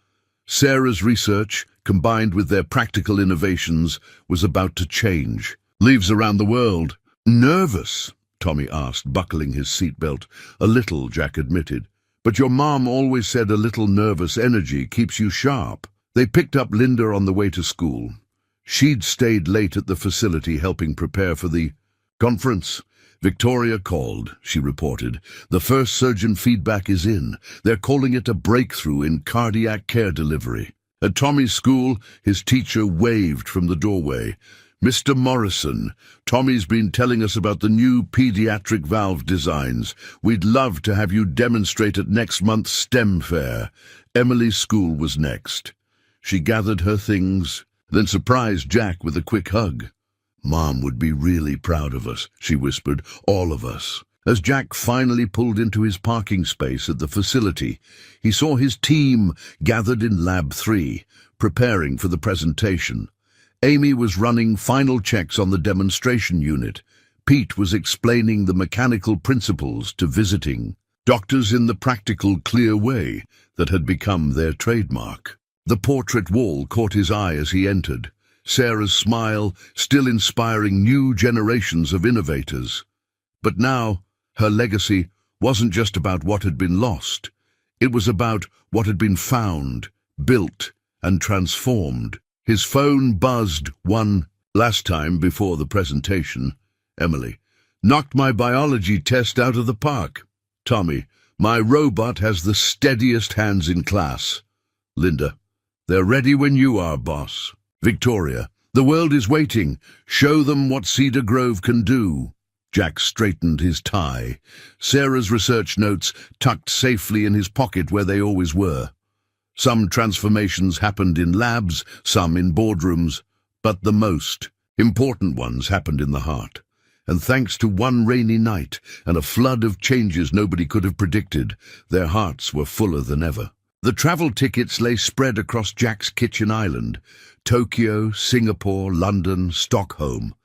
Sarah's research, combined with their practical innovations, was about to change. "Leaves around the world." "Nervous?" Tommy asked, buckling his seatbelt. "A little," Jack admitted. "But your mom always said a little nervous energy keeps you sharp." They picked up Linda on the way to school. She'd stayed late at the facility helping prepare for the conference. "Victoria called," she reported. "The first surgeon feedback is in. They're calling it a breakthrough in cardiac care delivery." At Tommy's school, his teacher waved from the doorway. "Mr. Morrison, Tommy's been telling us about the new pediatric valve designs. We'd love to have you demonstrate at next month's STEM fair." Emily's school was next. She gathered her things, then surprised Jack with a quick hug. "Mom would be really proud of us," she whispered, "all of us." As Jack finally pulled into his parking space at the facility, he saw his team gathered in Lab 3, preparing for the presentation. Amy was running final checks on the demonstration unit. Pete was explaining the mechanical principles to visiting doctors in the practical, clear way that had become their trademark. The portrait wall caught his eye as he entered. Sarah's smile still inspiring new generations of innovators. But now, her legacy wasn't just about what had been lost. It was about what had been found, built, and transformed. His phone buzzed one last time before the presentation. Emily, "Knocked my biology test out of the park." Tommy, "My robot has the steadiest hands in class." Linda, "They're ready when you are, boss." Victoria, "The world is waiting. Show them what Cedar Grove can do." Jack straightened his tie. Sarah's research notes tucked safely in his pocket where they always were. Some transformations happened in labs, some in boardrooms, but the most important ones happened in the heart. And thanks to one rainy night and a flood of changes nobody could have predicted, their hearts were fuller than ever. The travel tickets lay spread across Jack's kitchen island: Tokyo, Singapore, London, Stockholm.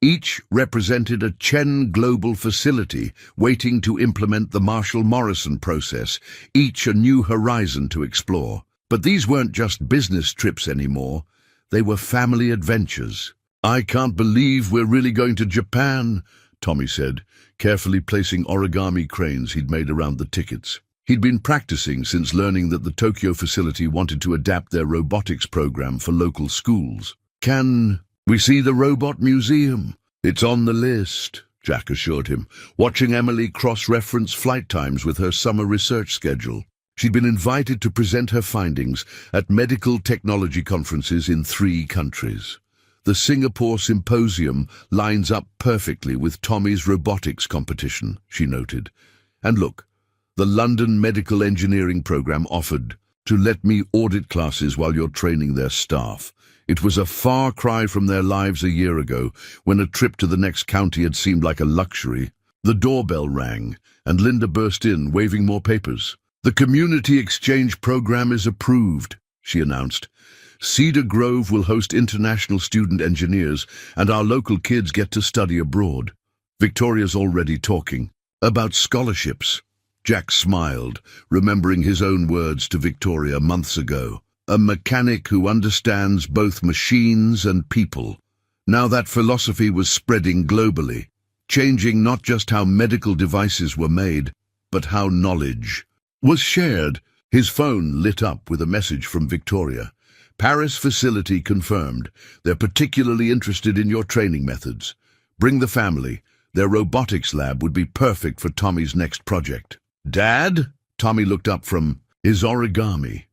Each represented a Chen global facility waiting to implement the Marshall Morrison process, each a new horizon to explore. But these weren't just business trips anymore. They were family adventures. "I can't believe we're really going to Japan," Tommy said, carefully placing origami cranes he'd made around the tickets. He'd been practicing since learning that the Tokyo facility wanted to adapt their robotics program for local schools. "Can we see the robot museum?" "It's on the list," Jack assured him, watching Emily cross-reference flight times with her summer research schedule. She'd been invited to present her findings at medical technology conferences in 3 countries. The Singapore Symposium lines up perfectly with Tommy's robotics competition, she noted. And look, the London Medical Engineering program offered to let me audit classes while you're training their staff. It was a far cry from their lives a year ago, when a trip to the next county had seemed like a luxury. The doorbell rang, and Linda burst in, waving more papers. "The community exchange program is approved," she announced. "Cedar Grove will host international student engineers, and our local kids get to study abroad." Victoria's already talking about scholarships. Jack smiled, remembering his own words to Victoria months ago. A mechanic who understands both machines and people. Now that philosophy was spreading globally, changing not just how medical devices were made, but how knowledge was shared. His phone lit up with a message from Victoria. "Paris facility confirmed. They're particularly interested in your training methods. Bring the family. Their robotics lab would be perfect for Tommy's next project." "Dad?" Tommy looked up from his origami.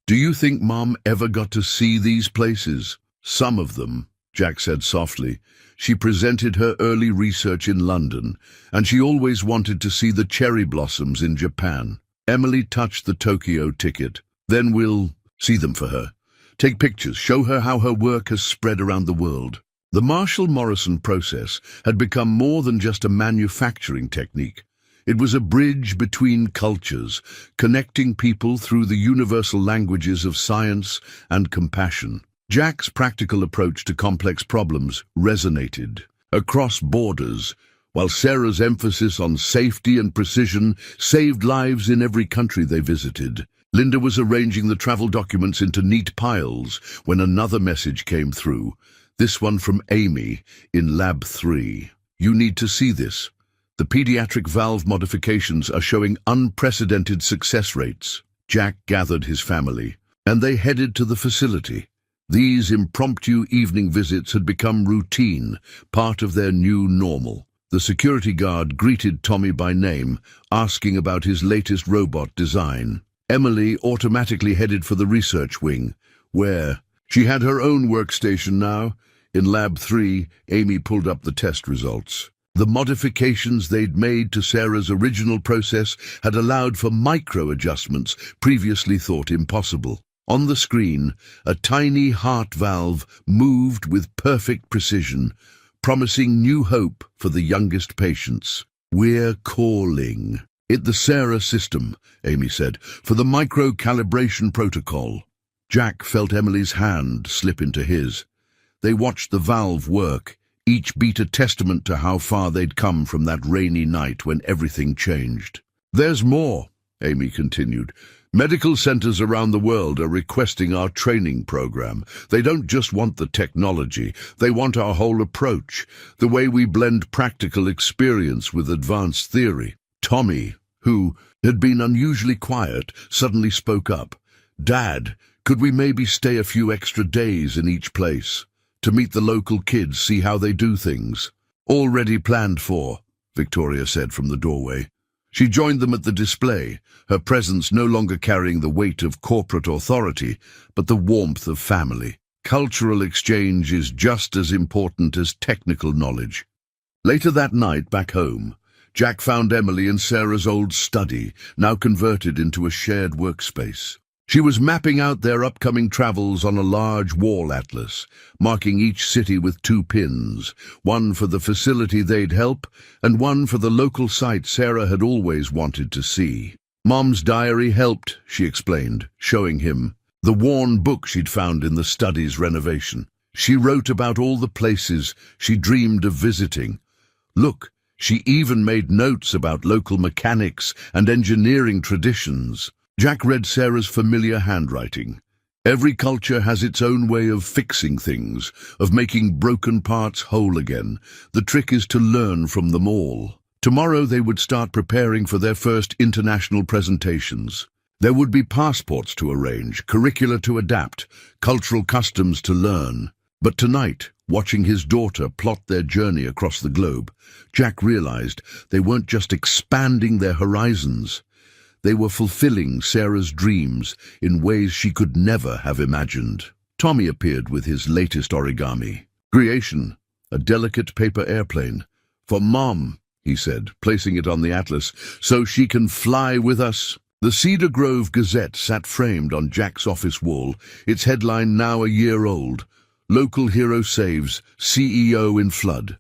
"Do you think Mom ever got to see these places?" "Some of them," Jack said softly. "She presented her early research in London, and she always wanted to see the cherry blossoms in Japan." Emily touched the Tokyo ticket. "Then we'll see them for her. Take pictures, show her how her work has spread around the world." The Marshall Morrison process had become more than just a manufacturing technique. It was a bridge between cultures, connecting people through the universal languages of science and compassion. Jack's practical approach to complex problems resonated across borders, while Sarah's emphasis on safety and precision saved lives in every country they visited. Linda was arranging the travel documents into neat piles when another message came through, this one from Amy in Lab 3. "You need to see this. The pediatric valve modifications are showing unprecedented success rates." Jack gathered his family, and they headed to the facility. These impromptu evening visits had become routine, part of their new normal. The security guard greeted Tommy by name, asking about his latest robot design. Emily automatically headed for the research wing, where she had her own workstation now. In Lab 3, Amy pulled up the test results. The modifications they'd made to Sarah's original process had allowed for micro-adjustments previously thought impossible. On the screen, a tiny heart valve moved with perfect precision, promising new hope for the youngest patients. "We're calling it the Sarah system," Amy said, "for the micro-calibration protocol." Jack felt Emily's hand slip into his. They watched the valve work, each beat a testament to how far they'd come from that rainy night when everything changed. "There's more," Amy continued. "Medical centers around the world are requesting our training program. They don't just want the technology, they want our whole approach, the way we blend practical experience with advanced theory." Tommy, who had been unusually quiet, suddenly spoke up. "Dad, could we maybe stay a few extra days in each place? To meet the local kids, see how they do things?" "Already planned for," Victoria said from the doorway. She joined them at the display, her presence no longer carrying the weight of corporate authority, but the warmth of family. Cultural exchange is just as important as technical knowledge. Later that night, back home, Jack found Emily in Sarah's old study, now converted into a shared workspace. She was mapping out their upcoming travels on a large wall atlas, marking each city with 2 pins, one for the facility they'd help, and one for the local site Sarah had always wanted to see. "Mom's diary helped," she explained, showing him the worn book she'd found in the study's renovation. She wrote about all the places she dreamed of visiting. Look, she even made notes about local mechanics and engineering traditions. Jack read Sarah's familiar handwriting. Every culture has its own way of fixing things, of making broken parts whole again. The trick is to learn from them all. Tomorrow they would start preparing for their first international presentations. There would be passports to arrange, curricula to adapt, cultural customs to learn. But tonight, watching his daughter plot their journey across the globe, Jack realized they weren't just expanding their horizons. They were fulfilling Sarah's dreams in ways she could never have imagined. Tommy appeared with his latest origami. "Creation, a delicate paper airplane. For Mom," he said, placing it on the atlas, "so she can fly with us." The Cedar Grove Gazette sat framed on Jack's office wall, its headline now a year old: "Local Hero Saves, CEO in Flood."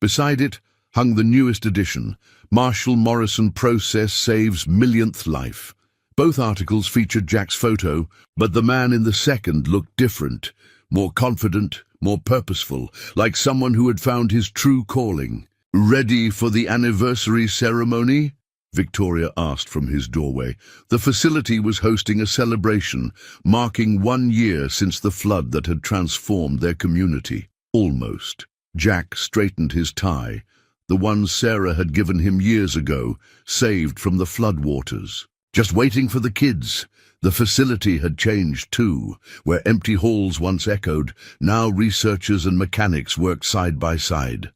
Beside it hung the newest edition, "Marshall Morrison Process Saves Millionth Life." Both articles featured Jack's photo, but the man in the second looked different, more confident, more purposeful, like someone who had found his true calling. "Ready for the anniversary ceremony?" Victoria asked from his doorway. The facility was hosting a celebration, marking 1 year since the flood that had transformed their community. Almost. Jack straightened his tie, the one Sarah had given him years ago, saved from the floodwaters. Just waiting for the kids. The facility had changed too. Where empty halls once echoed, now researchers and mechanics worked side by side.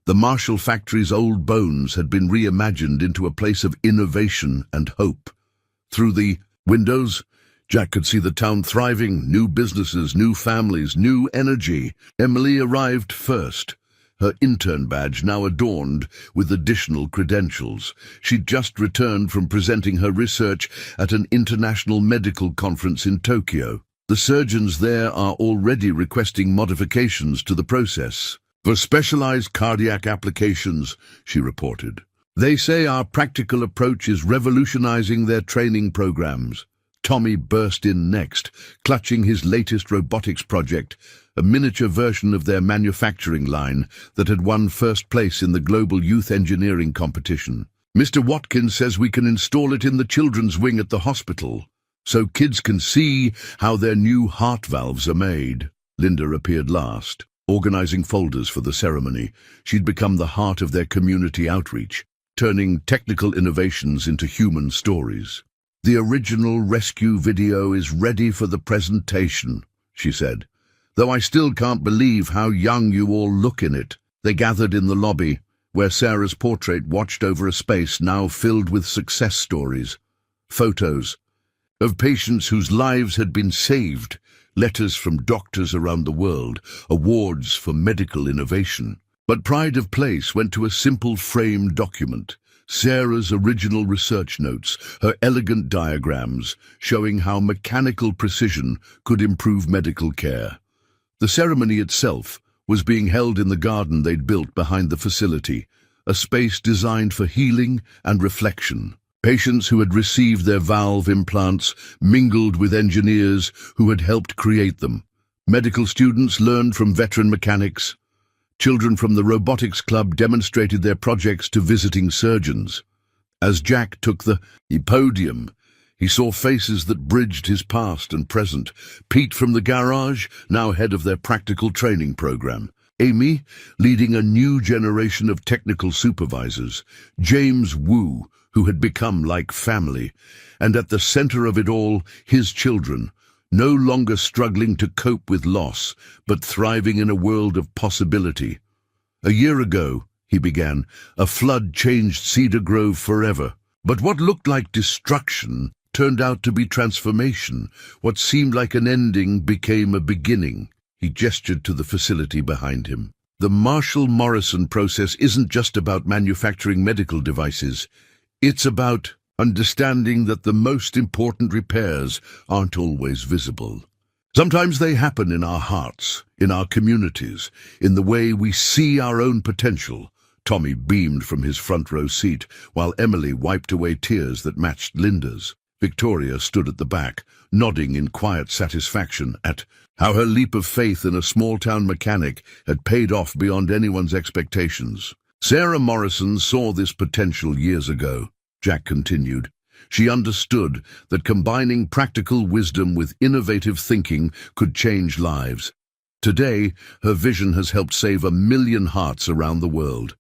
The Marshall factory's old bones had been reimagined into a place of innovation and hope. Through the windows, Jack could see the town thriving, new businesses, new families, new energy. Emily arrived first, her intern badge now adorned with additional credentials. She'd just returned from presenting her research at an international medical conference in Tokyo. "The surgeons there are already requesting modifications to the process for specialized cardiac applications," she reported. "They say our practical approach is revolutionizing their training programs." Tommy burst in next, clutching his latest robotics project, a miniature version of their manufacturing line that had won first place in the global youth engineering competition. "Mr. Watkins says we can install it in the children's wing at the hospital, so kids can see how their new heart valves are made." Linda appeared last, organizing folders for the ceremony. She'd become the heart of their community outreach, turning technical innovations into human stories. "The original rescue video is ready for the presentation," she said, "though I still can't believe how young you all look in it." They gathered in the lobby, where Sarah's portrait watched over a space now filled with success stories. Photos of patients whose lives had been saved, letters from doctors around the world, awards for medical innovation. But pride of place went to a simple framed document, Sarah's original research notes, her elegant diagrams showing how mechanical precision could improve medical care. The ceremony itself was being held in the garden they'd built behind the facility, a space designed for healing and reflection. Patients who had received their valve implants mingled with engineers who had helped create them. Medical students learned from veteran mechanics. Children from the robotics club demonstrated their projects to visiting surgeons. As Jack took the podium, he saw faces that bridged his past and present. Pete from the garage, now head of their practical training program. Amy, leading a new generation of technical supervisors. James Wu, who had become like family. And at the center of it all, his children, no longer struggling to cope with loss, but thriving in a world of possibility. A year ago, he began, a flood changed Cedar Grove forever. But what looked like destruction turned out to be transformation. What seemed like an ending became a beginning. He gestured to the facility behind him. The Marshall Morrison process isn't just about manufacturing medical devices. It's about understanding that the most important repairs aren't always visible. Sometimes they happen in our hearts, in our communities, in the way we see our own potential. Tommy beamed from his front row seat, while Emily wiped away tears that matched Linda's. Victoria stood at the back, nodding in quiet satisfaction at how her leap of faith in a small-town mechanic had paid off beyond anyone's expectations. Sarah Morrison saw this potential years ago, Jack continued. She understood that combining practical wisdom with innovative thinking could change lives. Today, her vision has helped save 1 million hearts around the world.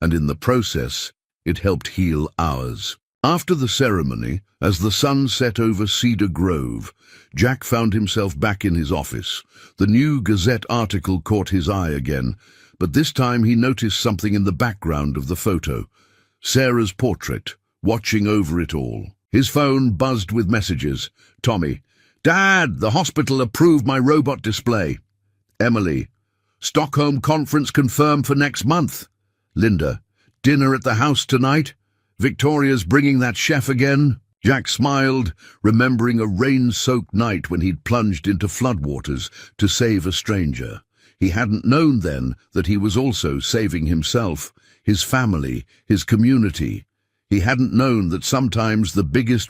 And in the process, it helped heal ours. After the ceremony, as the sun set over Cedar Grove, Jack found himself back in his office. The new Gazette article caught his eye again, but this time he noticed something in the background of the photo. Sarah's portrait, watching over it all. His phone buzzed with messages. Tommy, Dad, the hospital approved my robot display. Emily, Stockholm conference confirmed for next month. Linda, dinner at the house tonight? Victoria's bringing that chef again? Jack smiled, remembering a rain-soaked night when he'd plunged into floodwaters to save a stranger. He hadn't known then that he was also saving himself, his family, his community. He hadn't known that sometimes the biggest